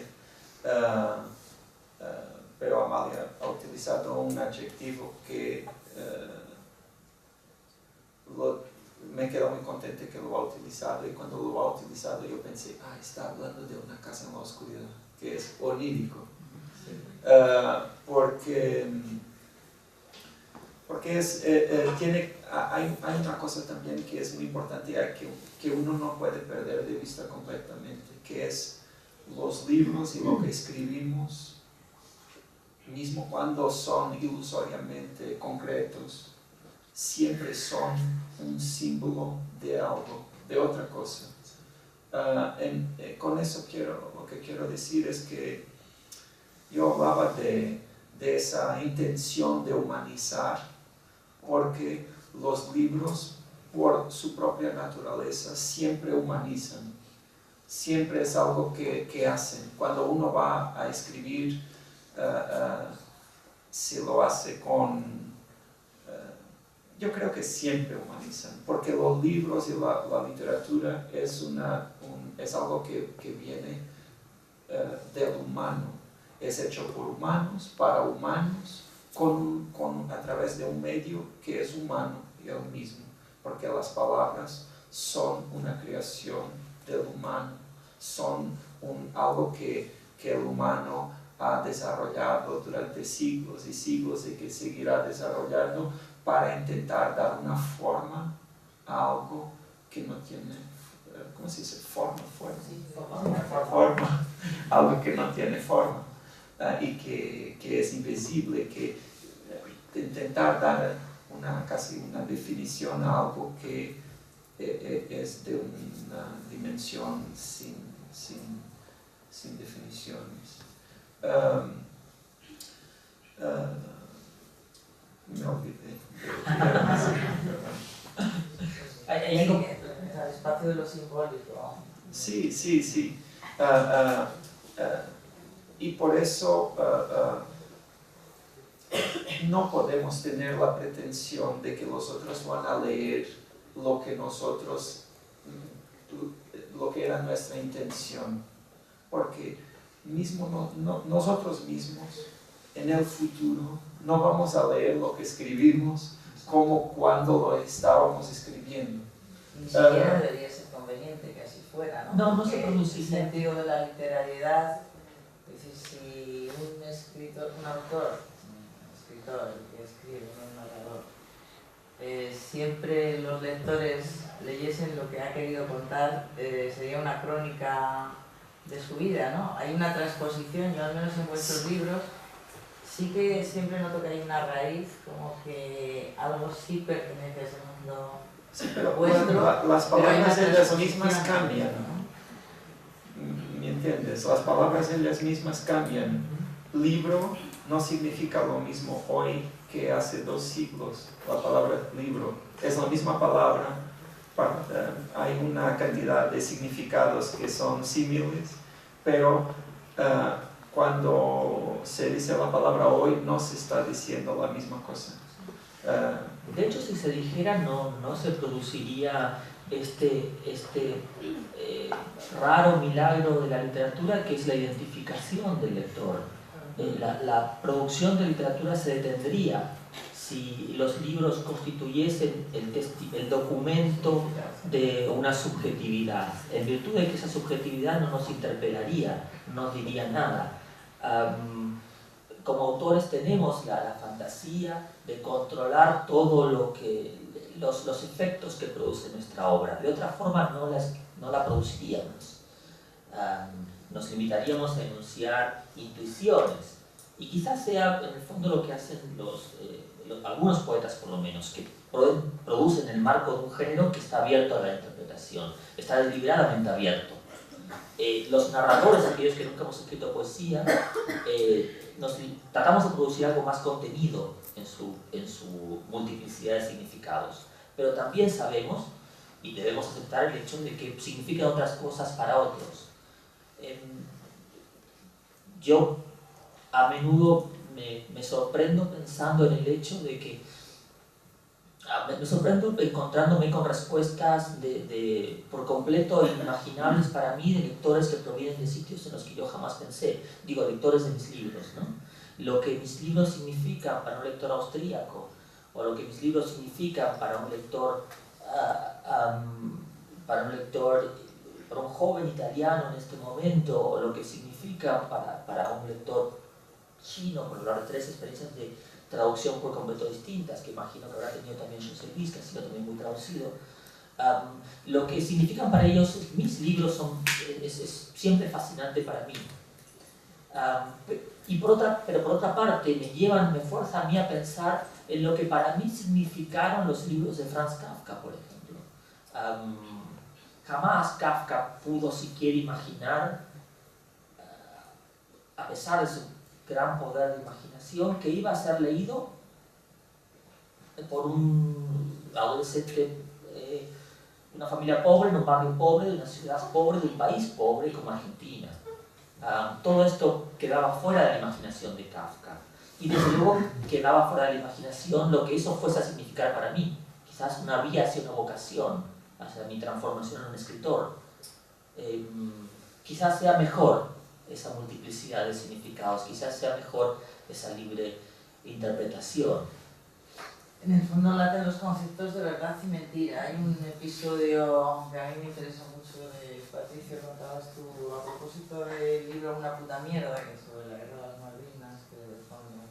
pero Amalia ha utilizado un adjetivo que me quedo muy contento que lo ha utilizado, y cuando lo ha utilizado yo pensé, está hablando de una casa en la oscuridad, que es onírico. Porque hay una cosa también que es muy importante que uno no puede perder de vista completamente, que es los libros y lo que escribimos, mismo cuando son ilusoriamente concretos, siempre son un símbolo de algo, de otra cosa. Con eso lo que quiero decir es que yo hablaba de esa intención de humanizar, porque los libros, por su propia naturaleza, siempre humanizan. Siempre es algo que hacen. Cuando uno va a escribir, se lo hace yo creo que siempre humanizan, porque los libros y la literatura es algo que viene del humano. Es hecho por humanos, para humanos, a través de un medio que es humano y el mismo, porque las palabras son una creación del humano, son algo que el humano ha desarrollado durante siglos y siglos y que seguirá desarrollando para intentar dar una forma a algo que no tiene, ¿cómo se dice? Forma. Algo que no tiene forma y que es invisible, que intentar dar casi una definición a algo que es de una dimensión sin definiciones. Me olvidé.
Hay el espacio de lo simbólico.
Sí. Y por eso no podemos tener la pretensión de que los otros van a leer lo que era nuestra intención, porque nosotros mismos en el futuro no vamos a leer lo que escribimos como cuando lo estábamos escribiendo.
Ni siquiera debería ser conveniente que así fuera, ¿no?
No se produce.
El sentido de la literariedad, es decir, si un escritor, el que escribe, un narrador, siempre los lectores leyesen lo que ha querido contar, sería una crónica de su vida, ¿no? Hay una transposición, yo al menos en vuestros libros, sí que siempre noto que hay una raíz, como que algo sí pertenece a ese mundo.
Sí, pero
vuestro,
las palabras
pero
ellas mismas cambian, ¿me entiendes? Las palabras ellas mismas cambian. Libro no significa lo mismo hoy que hace 2 siglos. La palabra libro es la misma palabra, hay una cantidad de significados que son similares, pero cuando se dice la palabra hoy no se está diciendo la misma cosa.
De hecho, si se dijera, no se produciría este raro milagro de la literatura, que es la identificación del lector. La producción de literatura se detendría si los libros constituyesen el documento de una subjetividad, en virtud de que esa subjetividad no nos interpelaría, no nos diría nada. Como autores tenemos la fantasía de controlar todo lo que los efectos que produce nuestra obra. De otra forma no la produciríamos. Nos limitaríamos a enunciar intuiciones. Y quizás sea en el fondo lo que hacen algunos poetas, por lo menos, que producen el marco de un género que está abierto a la interpretación, está deliberadamente abierto. Los narradores, aquellos que nunca hemos escrito poesía, tratamos de producir algo más contenido en su multiplicidad de significados, pero también sabemos y debemos aceptar el hecho de que significan otras cosas para otros. Yo a menudo me sorprendo pensando en el hecho de que me sorprendo encontrándome con respuestas por completo inimaginables para mí de lectores que provienen de sitios en los que yo jamás pensé. Digo, lectores de mis libros, ¿no? Lo que mis libros significan para un lector austríaco, o lo que mis libros significan para un lector, para un joven italiano en este momento, o lo que significa para un lector chino, por hablar de 3 experiencias de traducción por completo distintas, que imagino que habrá tenido también José Luis, que ha sido también muy traducido. Lo que significan para ellos, mis libros es siempre fascinante para mí. Pero por otra parte me fuerza a mí a pensar en lo que para mí significaron los libros de Franz Kafka, por ejemplo. Jamás Kafka pudo siquiera imaginar, a pesar de su gran poder de imaginación, que iba a ser leído por un adolescente, una familia pobre, en un barrio pobre, de una ciudad pobre, de un país pobre como Argentina. Todo esto quedaba fuera de la imaginación de Kafka. Y desde luego quedaba fuera de la imaginación lo que eso fuese a significar para mí. Quizás una vía hacia una vocación, hacia mi transformación en un escritor. Quizás sea mejor esa multiplicidad de significados, quizás sea mejor esa libre interpretación.
En el fondo laten los conceptos de verdad y mentira. Hay un episodio que a mí me interesa mucho de Patricia, contabas tú, a propósito del libro Una puta mierda, que es sobre la guerra de las Malvinas, que de fondo.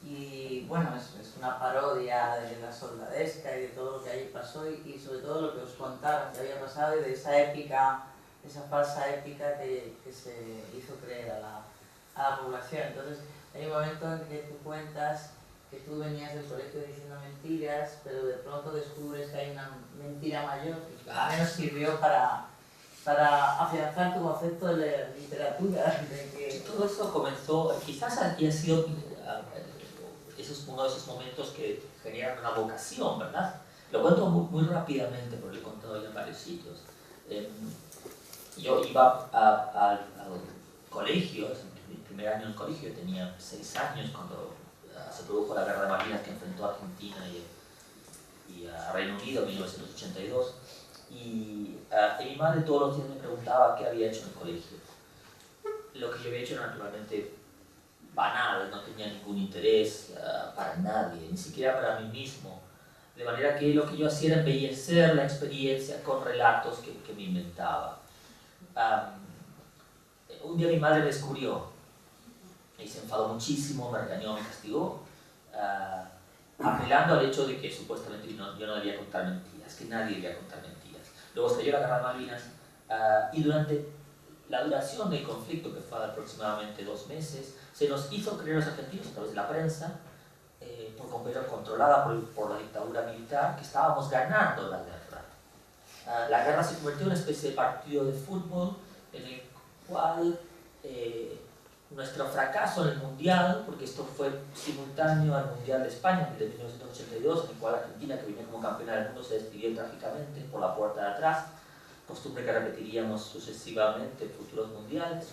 Y bueno, es una parodia de la soldadesca y de todo lo que allí pasó y sobre todo lo que os contaron que había pasado y de esa épica, esa falsa épica que se hizo creer a la población. Entonces hay un momento en que tú cuentas que tú venías del colegio diciendo mentiras, pero de pronto descubres que hay una mentira mayor que al menos sirvió para afianzar tu concepto de la literatura. De que...
Todo eso comenzó, quizás aquí ha sido uno de esos momentos que generan una vocación, ¿verdad? Lo cuento muy rápidamente porque lo he contado ya en varios sitios. Yo iba al colegio, en mi primer año en el colegio, yo tenía 6 años cuando se produjo la guerra de Malvinas que enfrentó a Argentina y a Reino Unido en 1982. Y mi madre todos los días me preguntaba qué había hecho en el colegio. Lo que yo había hecho era naturalmente banal, no tenía ningún interés para nadie, ni siquiera para mí mismo. De manera que lo que yo hacía era embellecer la experiencia con relatos que me inventaba. Un día mi madre me descubrió y se enfadó muchísimo, me regañó, me castigó, apelando al hecho de que supuestamente yo no debía contar mentiras, que nadie debía contar mentiras. Luego estalló la guerra de Malvinas y durante la duración del conflicto, que fue aproximadamente 2 meses, se nos hizo creer a los argentinos a través de la prensa, controlada por la dictadura militar, que estábamos ganando la guerra. La guerra se convirtió en una especie de partido de fútbol en el cual nuestro fracaso en el Mundial, porque esto fue simultáneo al Mundial de España de 1982, en el cual Argentina, que venía como campeona del mundo, se despidió trágicamente por la puerta de atrás, costumbre que repetiríamos sucesivamente en futuros mundiales.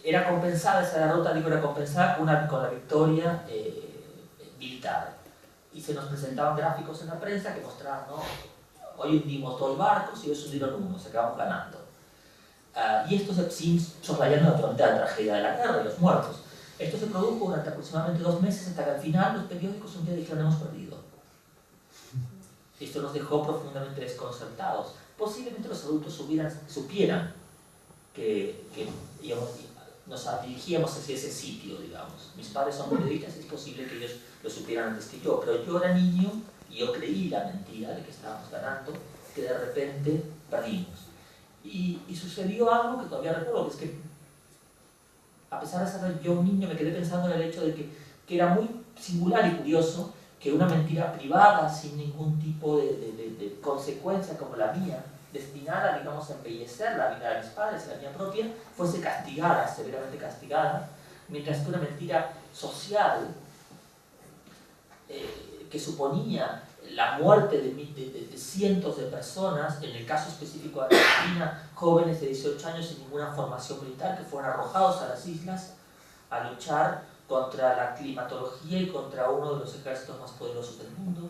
Era compensada esa derrota, era compensada con la victoria militar. Y se nos presentaban gráficos en la prensa que mostraban, ¿no? Hoy hundimos 2 barcos y hoy se hundieron 1, se acabamos ganando. Y esto sin soslayando naturalmente la tragedia de la guerra y los muertos. Esto se produjo durante aproximadamente 2 meses hasta que al final los periódicos un día dijeron hemos perdido. Esto nos dejó profundamente desconcertados. Posiblemente los adultos supieran que digamos, nos dirigíamos hacia ese sitio, digamos. Mis padres son periodistas, es posible que ellos lo supieran antes que yo, pero yo era niño y yo creí la mentira de que estábamos ganando, que de repente perdimos. Y sucedió algo que todavía recuerdo, que es que a pesar de ser yo un niño me quedé pensando en el hecho de que era muy singular y curioso que una mentira privada, sin ningún tipo de consecuencia como la mía, destinada, digamos, a embellecer la vida de mis padres y la mía propia, fuese castigada, severamente castigada, mientras que una mentira social que suponía la muerte de cientos de personas, en el caso específico de Argentina, jóvenes de 18 años sin ninguna formación militar que fueron arrojados a las islas a luchar contra la climatología y contra uno de los ejércitos más poderosos del mundo.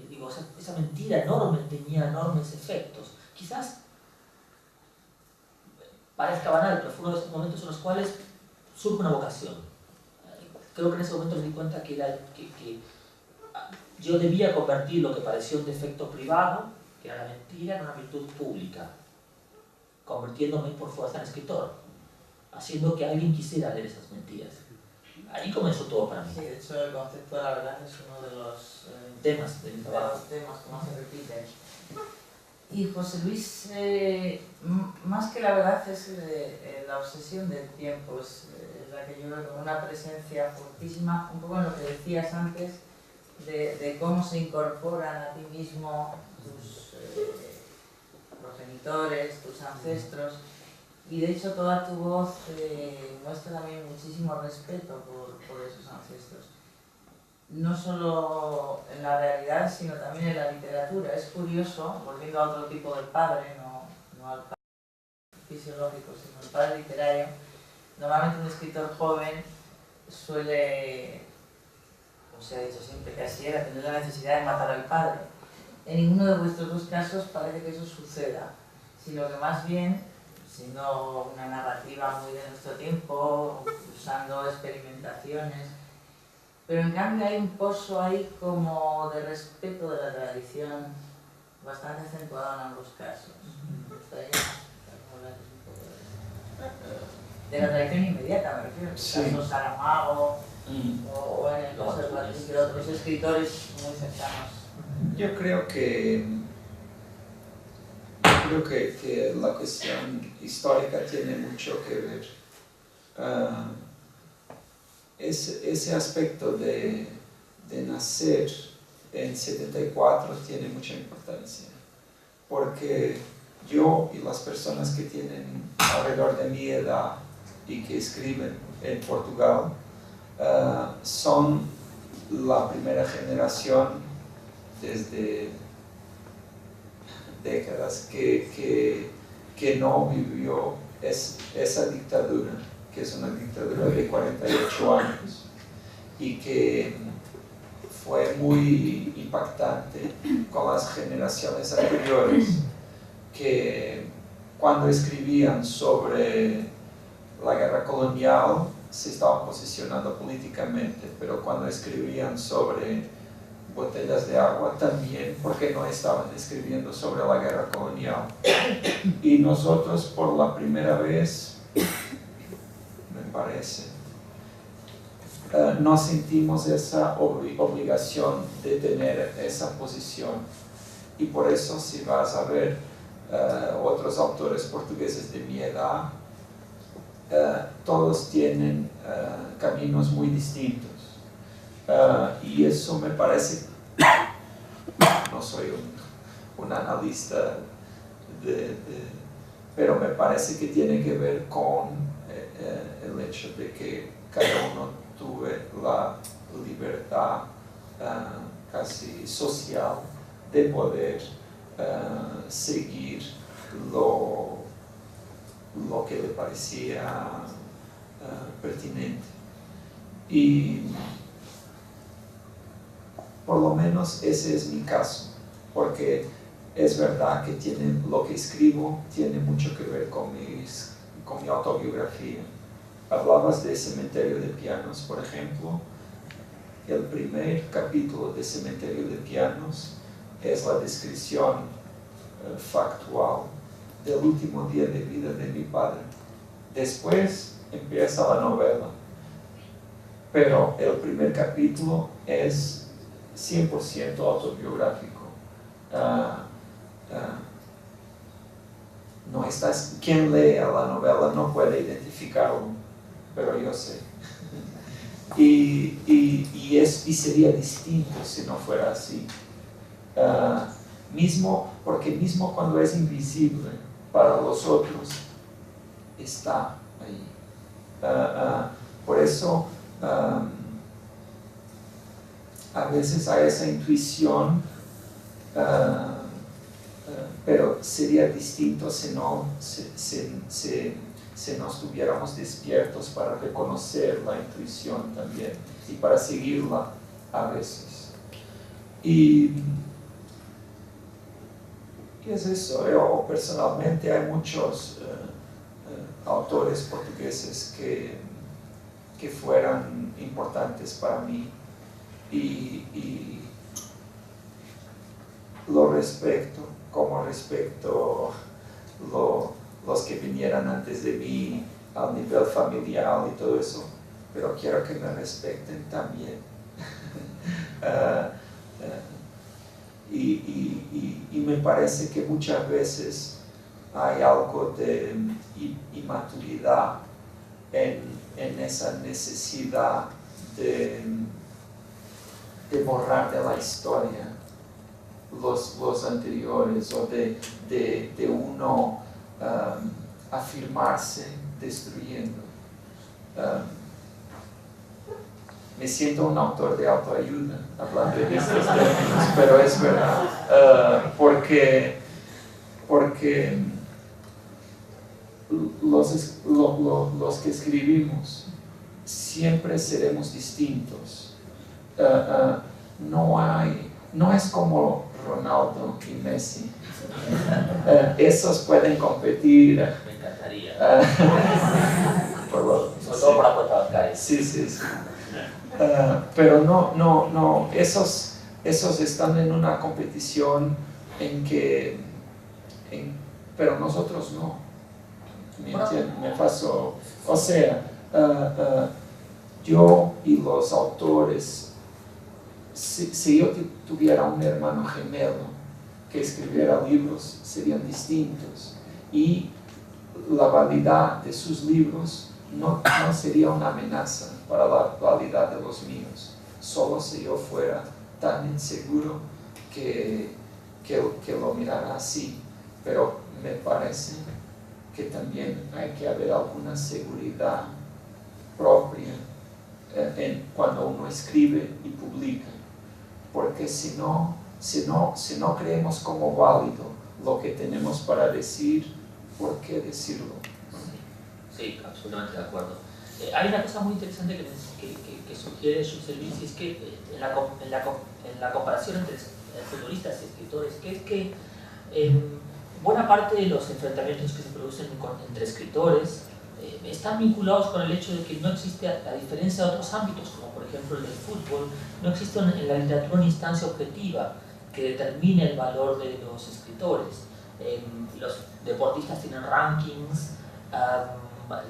Digo, esa mentira enorme tenía enormes efectos. Quizás parezca banal, pero fue uno de esos momentos en los cuales surge una vocación. Creo que en ese momento me di cuenta que yo debía convertir lo que parecía un defecto privado, que era la mentira, en una virtud pública, convirtiéndome por fuerza en escritor, haciendo que alguien quisiera leer esas mentiras. Ahí comenzó todo para mí.
Sí, de hecho el concepto de la verdad es uno de los
temas de mi trabajo.
temas que más se repiten. Y José Luis, más que la verdad es la obsesión del tiempo, es la que yo veo como una presencia fortísima, un poco en lo que decías antes, de cómo se incorporan a ti mismo tus progenitores, tus ancestros, y de hecho toda tu voz muestra también muchísimo respeto por esos ancestros. No solo en la realidad, sino también en la literatura. Es curioso, volviendo a otro tipo de padre, no al padre fisiológico, sino al padre literario, normalmente un escritor joven suele, como se ha dicho siempre, casi era tener la necesidad de matar al padre. En ninguno de vuestros 2 casos parece que eso suceda, sino que más bien siendo una narrativa muy de nuestro tiempo, usando experimentaciones, pero en cambio hay un pozo ahí como de respeto de la tradición bastante acentuado en ambos casos. Me gustaría hablar un poco de la tradición inmediata, me refiero, en el caso Saramago o en el caso de otros escritores muy cercanos.
Yo creo que la cuestión histórica tiene mucho que ver. Ese aspecto de nacer en 74 tiene mucha importancia, porque yo y las personas que tienen alrededor de mi edad y que escriben en Portugal son la primera generación desde décadas que no vivió esa dictadura, que es una dictadura de 48 años y que fue muy impactante con las generaciones anteriores, que cuando escribían sobre la guerra colonial se estaban posicionando políticamente, pero cuando escribían sobre botellas de agua también, porque no estaban escribiendo sobre la guerra colonial. Y nosotros por la primera vez, me parece, no sentimos esa obligación de tener esa posición. Y por eso, si vas a ver otros autores portugueses de mi edad, todos tienen caminos muy distintos. Y eso me parece, no soy un analista, pero me parece que tiene que ver con el hecho de que cada uno tuve la libertad casi social de poder seguir lo que le parecía pertinente. Y por lo menos ese es mi caso, porque es verdad que lo que escribo tiene mucho que ver con mi autobiografía. Hablabas de Cementerio de Pianos, por ejemplo. El primer capítulo de Cementerio de Pianos es la descripción factual del último día de vida de mi padre. Después empieza la novela, pero el primer capítulo es 100% autobiográfico. Quien lea la novela no puede identificarlo, pero yo sé. Y sería distinto si no fuera así. Porque mismo cuando es invisible para los otros, está ahí. Por eso a veces hay esa intuición, pero sería distinto si no estuviéramos despiertos para reconocer la intuición también y para seguirla a veces. Y es eso. Yo personalmente hay muchos autores portugueses que fueran importantes para mí y lo respeto, como respeto los que vinieran antes de mí al nivel familiar y todo eso, pero quiero que me respeten también. Y me parece que muchas veces hay algo de inmaturidad en esa necesidad de borrar de la historia los anteriores, o de uno afirmarse destruyendo. Me siento un autor de autoayuda hablando de estos términos, pero es verdad, porque los que escribimos siempre seremos distintos. No es como Ronaldo y Messi. Esos pueden competir
explicaría. Sobre todo por la cuenta bancaria.
Sí. Pero no, esos están en una competición pero nosotros no. Me pasó, o sea, yo y los autores, si yo tuviera un hermano gemelo que escribiera libros, serían distintos, y la validad de sus libros no sería una amenaza para la validad de los míos, solo si yo fuera tan inseguro que lo mirara así. Pero me parece que también hay que haber alguna seguridad propia cuando uno escribe y publica, porque si no creemos como válido lo que tenemos para decir, ¿por qué decirlo?
Sí, absolutamente de acuerdo. Hay una cosa muy interesante que sugiere su servicio, es que en la comparación entre futbolistas y escritores, que es que buena parte de los enfrentamientos que se producen entre escritores están vinculados con el hecho de que no existe, a diferencia de otros ámbitos, como por ejemplo el del fútbol, no existe en la literatura una instancia objetiva que determine el valor de los escritores. Los deportistas tienen rankings,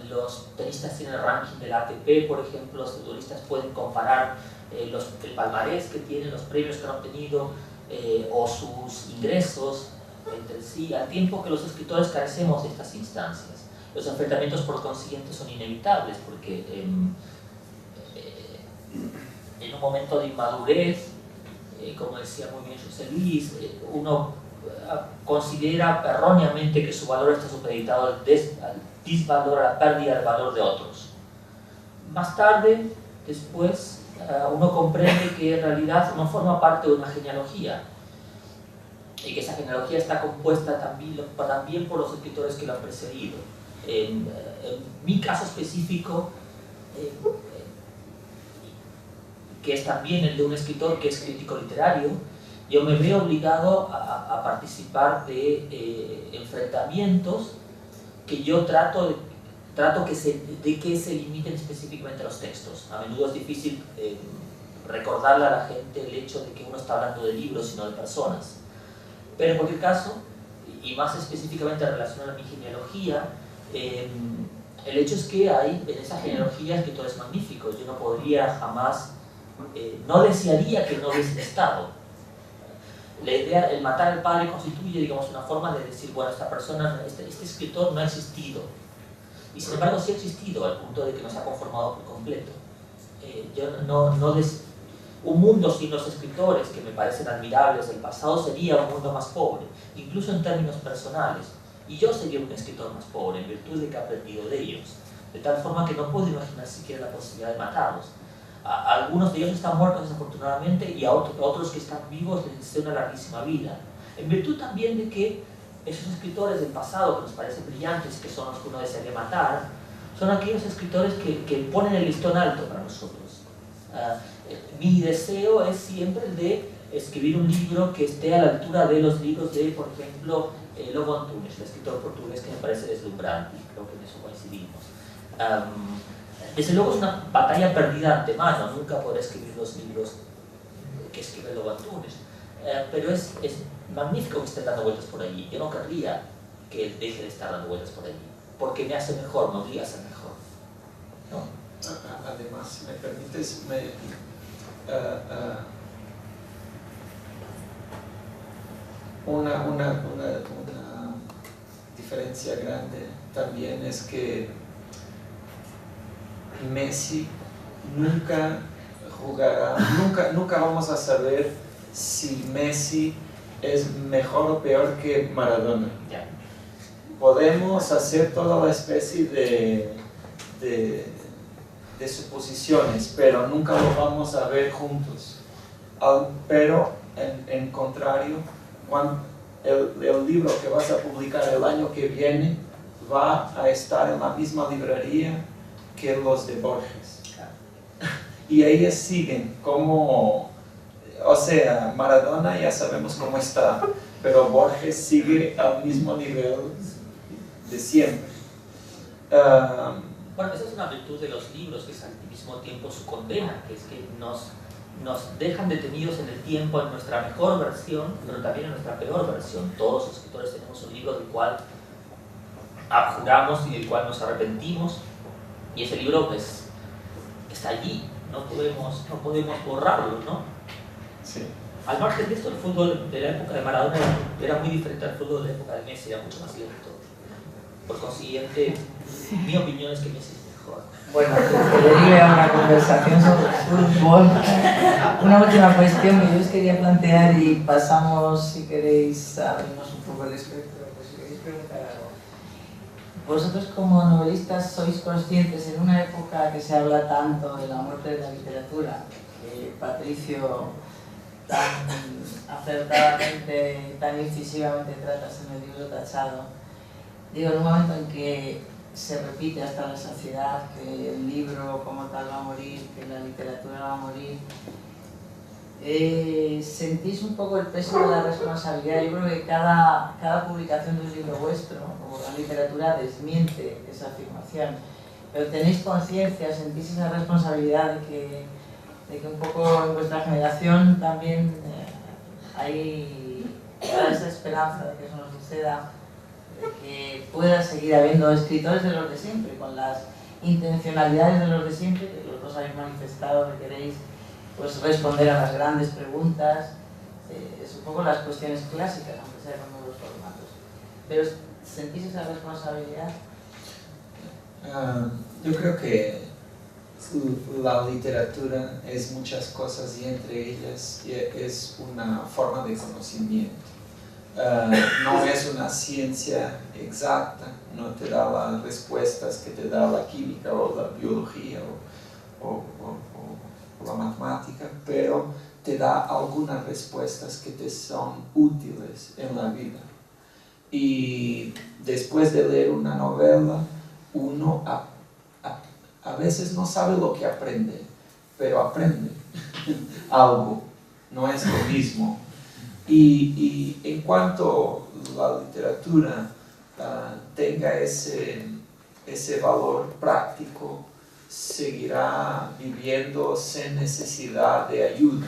los tenistas tienen el ranking del ATP, por ejemplo, los futbolistas pueden comparar el palmarés que tienen, los premios que han obtenido o sus ingresos entre sí, al tiempo que los escritores carecemos de estas instancias. Los enfrentamientos, por consiguiente, son inevitables, porque en un momento de inmadurez, como decía muy bien José Luis, uno considera erróneamente que su valor está supeditado al disvalor, a la pérdida del valor de otros. Más tarde, después, uno comprende que en realidad uno forma parte de una genealogía, y que esa genealogía está compuesta también por los escritores que lo han precedido. En mi caso específico, que es también el de un escritor que es crítico literario, yo me veo obligado a participar de enfrentamientos que yo trato que se limiten específicamente a los textos. A menudo es difícil recordarle a la gente el hecho de que uno está hablando de libros y no de personas. Pero en cualquier caso, y más específicamente en relación a mi genealogía, el hecho es que hay en esa genealogía escritores magníficos. Yo no podría jamás, no desearía que no hubiese estado. La idea, el matar al padre constituye, digamos, una forma de decir, bueno, esta persona, este escritor no ha existido. Y sin embargo sí ha existido, al punto de que no se ha conformado por completo. Un mundo sin los escritores, que me parecen admirables del pasado, sería un mundo más pobre, incluso en términos personales. Y yo sería un escritor más pobre, en virtud de que he aprendido de ellos. De tal forma que no puedo imaginar siquiera la posibilidad de matarlos. Algunos de ellos están muertos desafortunadamente, y a otros que están vivos les deseo una larguísima vida. En virtud también de que esos escritores del pasado que nos parecen brillantes, que son los que uno desearía matar, son aquellos escritores que ponen el listón alto para nosotros. Mi deseo es siempre el de escribir un libro que esté a la altura de los libros de, por ejemplo, Lobo Antunes, el escritor portugués, que me parece deslumbrante, creo que en eso coincidimos. Desde luego es una batalla perdida de antemano, nunca podré escribir los libros que escribe Lobo Antunes, pero es magnífico que estén dando vueltas por allí. Yo no querría que él deje de estar dando vueltas por allí, porque me hace mejor, me obliga a ser mejor, ¿no?
Además, si me permites, una diferencia grande también es que Messi nunca jugará, nunca vamos a saber si Messi es mejor o peor que Maradona. Podemos hacer toda la especie de suposiciones, pero nunca lo vamos a ver juntos. Pero en contrario, cuando el libro que vas a publicar el año que viene va a estar en la misma librería que los de Borges. Y ellos siguen como, o sea, Maradona ya sabemos cómo está, pero Borges sigue al mismo nivel de siempre.
Bueno, esa es una virtud de los libros, que es al mismo tiempo su condena, que es que nos dejan detenidos en el tiempo, en nuestra mejor versión, pero también en nuestra peor versión. Todos los escritores tenemos un libro del cual abjuramos y del cual nos arrepentimos, y ese libro pues está allí, no podemos borrarlo, ¿no?
Sí.
Al margen de esto, el fútbol de la época de Maradona era muy diferente al fútbol de la época de Messi, era mucho más lento. Por consiguiente, mi opinión es que Messi es mejor.
Bueno, que derive a una conversación sobre fútbol. Una última cuestión que yo os quería plantear y pasamos, si queréis, a abrirnos un poco el espectro, pues si queréis preguntar algo. Vosotros como novelistas sois conscientes en una época que se habla tanto de la muerte de la literatura, que Patricio tan acertadamente, tan incisivamente tratas en el libro Tachado. Digo, en un momento en que se repite hasta la saciedad que el libro como tal va a morir, que la literatura va a morir, ¿sentís un poco el peso de la responsabilidad? Yo creo que cada publicación de un libro vuestro, como la literatura, desmiente esa afirmación. Pero ¿tenéis conciencia, sentís esa responsabilidad de que un poco en vuestra generación también hay esa esperanza de que eso no suceda, de que pueda seguir habiendo escritores de los de siempre, con las intencionalidades de los de siempre, que los dos habéis manifestado que queréis pues, responder a las grandes preguntas, es un poco las cuestiones clásicas, aunque sea con nuevos formatos. Pero ¿sentís esa responsabilidad?
Yo creo que la literatura es muchas cosas y entre ellas es una forma de conocimiento. No es una ciencia exacta, no te da las respuestas que te da la química o la biología o la matemática, pero te da algunas respuestas que te son útiles en la vida. Y después de leer una novela, uno a veces no sabe lo que aprende, pero aprende algo, no es lo mismo. Y en cuanto la literatura tenga ese valor práctico, seguirá viviendo sin necesidad de ayuda.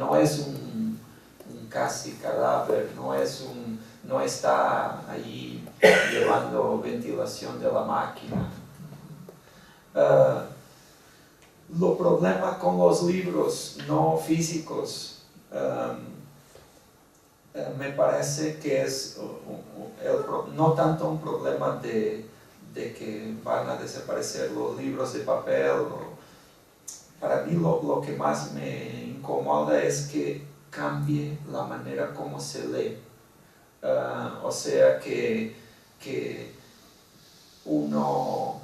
No es un casi cadáver, no está allí llevando ventilación de la máquina. Lo problema con los libros no físicos me parece que es no tanto un problema de que van a desaparecer los libros de papel. Para mí lo que más me incomoda es que cambie la manera como se lee. O sea que uno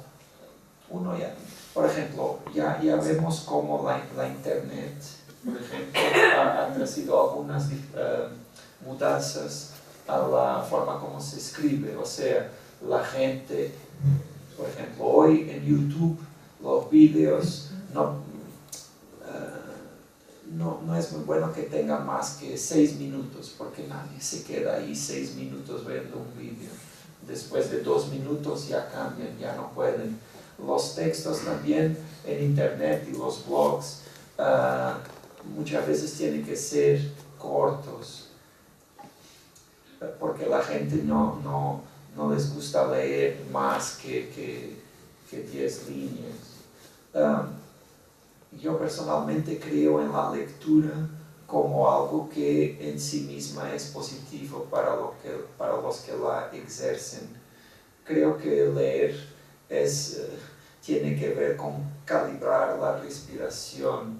ya, por ejemplo, ya vemos cómo la internet, por ejemplo, ha traído algunas mudanzas a la forma como se escribe. O sea, la gente, por ejemplo, hoy en YouTube los vídeos no es muy bueno que tengan más que 6 minutos, porque nadie se queda ahí 6 minutos viendo un vídeo. Después de 2 minutos ya cambian, ya no pueden. Los textos también en internet y los blogs muchas veces tienen que ser cortos, porque la gente no les gusta leer más que 10 líneas. Yo personalmente creo en la lectura como algo que en sí misma es positivo para los que la ejercen. Creo que leer tiene que ver con calibrar la respiración.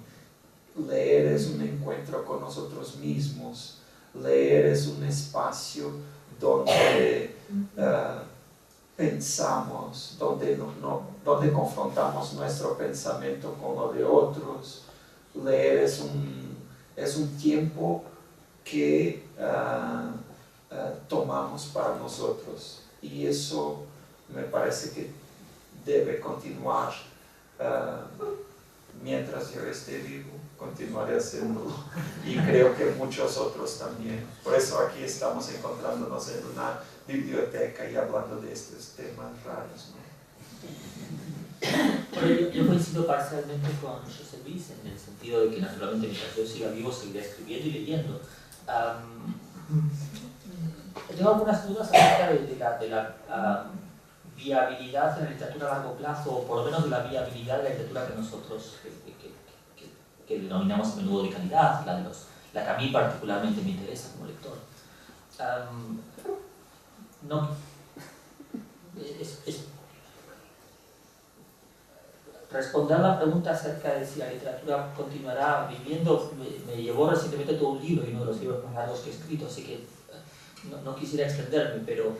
Leer es un encuentro con nosotros mismos. Leer es un espacio donde pensamos, donde confrontamos nuestro pensamiento con lo de otros. Leer es un tiempo que tomamos para nosotros, y eso me parece que debe continuar mientras yo esté vivo. continuaré haciéndolo y creo que muchos otros también. Por eso aquí estamos encontrándonos en una biblioteca y hablando de estos temas raros, ¿no?
Bueno, yo coincido parcialmente con José Luis en el sentido de que naturalmente mientras yo siga vivo seguiré escribiendo y leyendo. Tengo algunas dudas acerca de la viabilidad de la literatura a largo plazo, o por lo menos de la viabilidad de la literatura que nosotros que denominamos a menudo de calidad, la que a mí particularmente me interesa como lector. Responder a la pregunta acerca de si la literatura continuará viviendo me llevó recientemente todo un libro, y uno de los libros más largos que he escrito, así que no quisiera extenderme, pero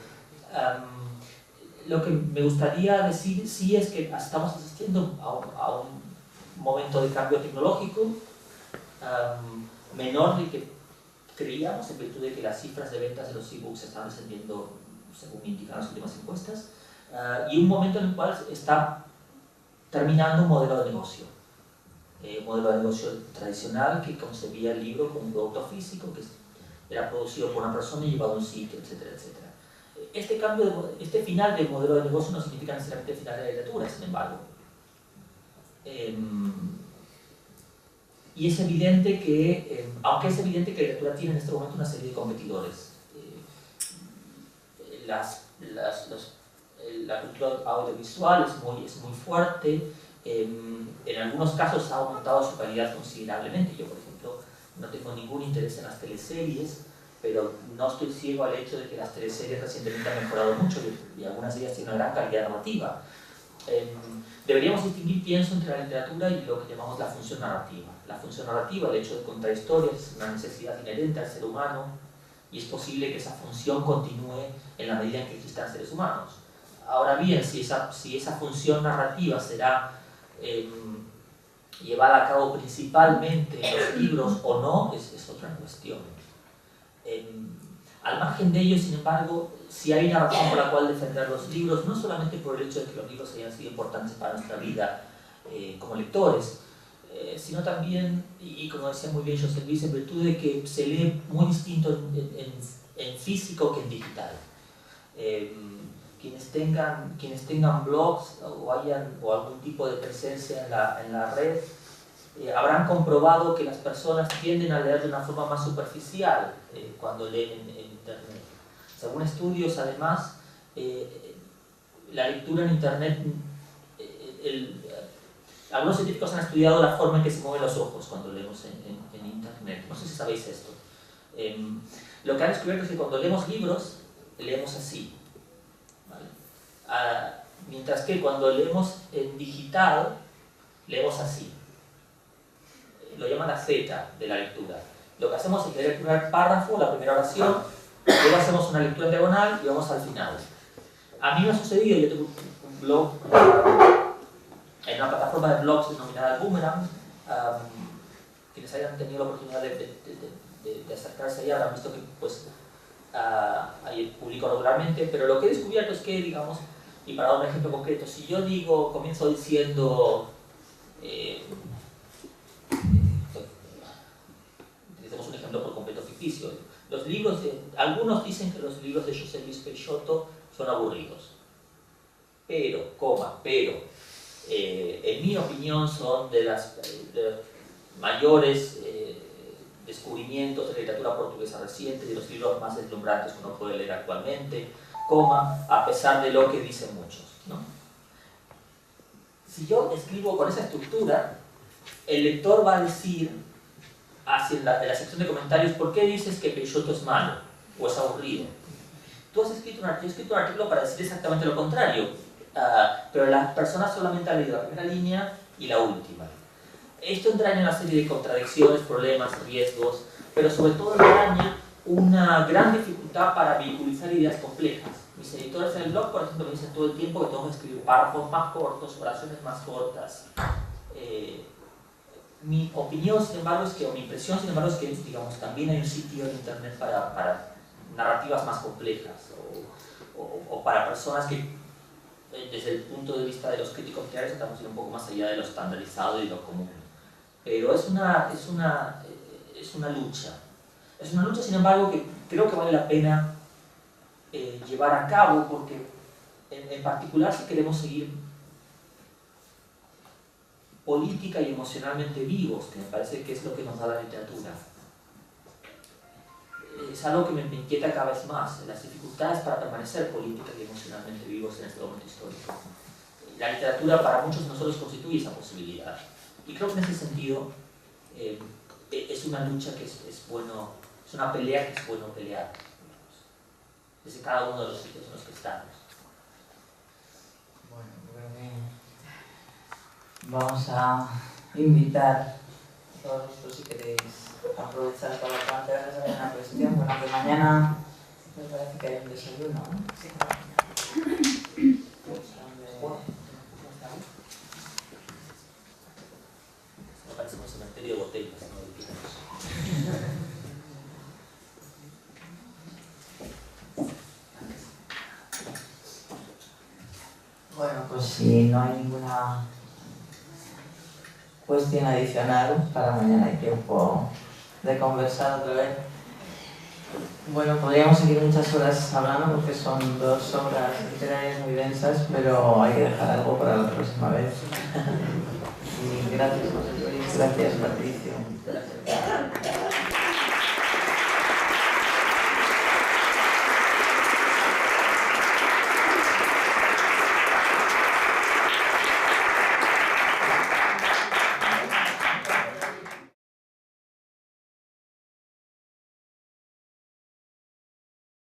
lo que me gustaría decir sí es que estamos asistiendo a un momento de cambio tecnológico menor del que creíamos, en virtud de que las cifras de ventas de los ebooks están descendiendo según indican las últimas encuestas, y un momento en el cual está terminando un modelo de negocio. Un modelo de negocio tradicional que concebía el libro como un producto físico que era producido por una persona y llevado a un sitio, etcétera, etcétera. Este final del modelo de negocio no significa necesariamente el final de la literatura, sin embargo. Y es evidente que, aunque es evidente que la literatura tiene en este momento una serie de competidores, la cultura audiovisual es muy fuerte, en algunos casos ha aumentado su calidad considerablemente. Yo, por ejemplo, no tengo ningún interés en las teleseries, pero no estoy ciego al hecho de que las teleseries recientemente han mejorado mucho y algunas de ellas tienen una gran calidad narrativa. Deberíamos distinguir, pienso, entre la literatura y lo que llamamos la función narrativa. La función narrativa, el hecho de contar historias, es una necesidad inherente al ser humano y es posible que esa función continúe en la medida en que existan seres humanos. Ahora bien, si esa función narrativa será llevada a cabo principalmente en los libros o no, es otra cuestión. Al margen de ello, sin embargo, si hay una razón por la cual defender los libros, no solamente por el hecho de que los libros hayan sido importantes para nuestra vida como lectores, sino también, y como decía muy bien José Luis, en virtud de que se lee muy distinto en físico que en digital. Quienes tengan blogs o algún tipo de presencia en la red habrán comprobado que las personas tienden a leer de una forma más superficial cuando leen en Internet. Según estudios, además, la lectura en Internet, algunos científicos han estudiado la forma en que se mueven los ojos cuando leemos en Internet. No sé si sabéis esto. Lo que han descubierto es que cuando leemos libros, leemos así. Mientras que cuando leemos en digital, leemos así. Lo llaman la Z de la lectura. Lo que hacemos es leer el primer párrafo, la primera oración, luego hacemos una lectura en diagonal y vamos al final. A mí me ha sucedido, yo tengo un blog en una plataforma de blogs denominada Boomerang. Quienes hayan tenido la oportunidad de acercarse allá habrán visto que pues, ahí publico regularmente, pero lo que he descubierto es que, digamos, y para dar un ejemplo concreto, si yo comienzo diciendo, utilicemos un ejemplo por completo ficticio, algunos dicen que los libros de José Luis Peixoto son aburridos, pero, en mi opinión son de los mayores descubrimientos de la literatura portuguesa reciente, de los libros más deslumbrantes que uno puede leer actualmente, a pesar de lo que dicen muchos, ¿no? Si yo escribo con esa estructura, el lector va a decir, de la sección de comentarios, ¿por qué dices que Peixoto es malo o es aburrido? Tú has escrito yo he escrito un artículo para decir exactamente lo contrario, pero las personas solamente han leído la primera línea y la última. Esto entraña una serie de contradicciones, problemas, riesgos, pero sobre todo entraña una gran dificultad para vehiculizar ideas complejas. Mis editores en el blog, por ejemplo, me dicen todo el tiempo que tengo que escribir párrafos más cortos, oraciones más cortas. Mi opinión, sin embargo, mi impresión, sin embargo, es que, digamos, también hay un sitio en Internet para narrativas más complejas o para personas que, desde el punto de vista de los críticos literarios, estamos yendo un poco más allá de lo estandarizado y lo común. pero es una lucha. Es una lucha, sin embargo, que creo que vale la pena llevar a cabo, porque en particular si queremos seguir política y emocionalmente vivos, que me parece que es lo que nos da la literatura. Es algo que me inquieta cada vez más, las dificultades para permanecer política y emocionalmente vivos en este momento histórico. La literatura para muchos de nosotros constituye esa posibilidad. Y creo que en ese sentido es una lucha que es bueno, es una pelea que es bueno pelear, desde cada uno de los sitios en los que estamos.
Bueno, creo que vamos a invitar a todos vosotros, si queréis aprovechar para plantearles alguna cuestión. Bueno, que mañana me parece que hay un desayuno, ¿no? Sí,
Me parece un cementerio de botellas, no de piedras.
Bueno, pues si no hay ninguna cuestión adicional, para mañana hay tiempo de conversar otra vez. Bueno, podríamos seguir muchas horas hablando porque son 2 obras literarias muy densas, pero hay que dejar algo para la próxima vez. Y gracias, José Luis, gracias, Patricio.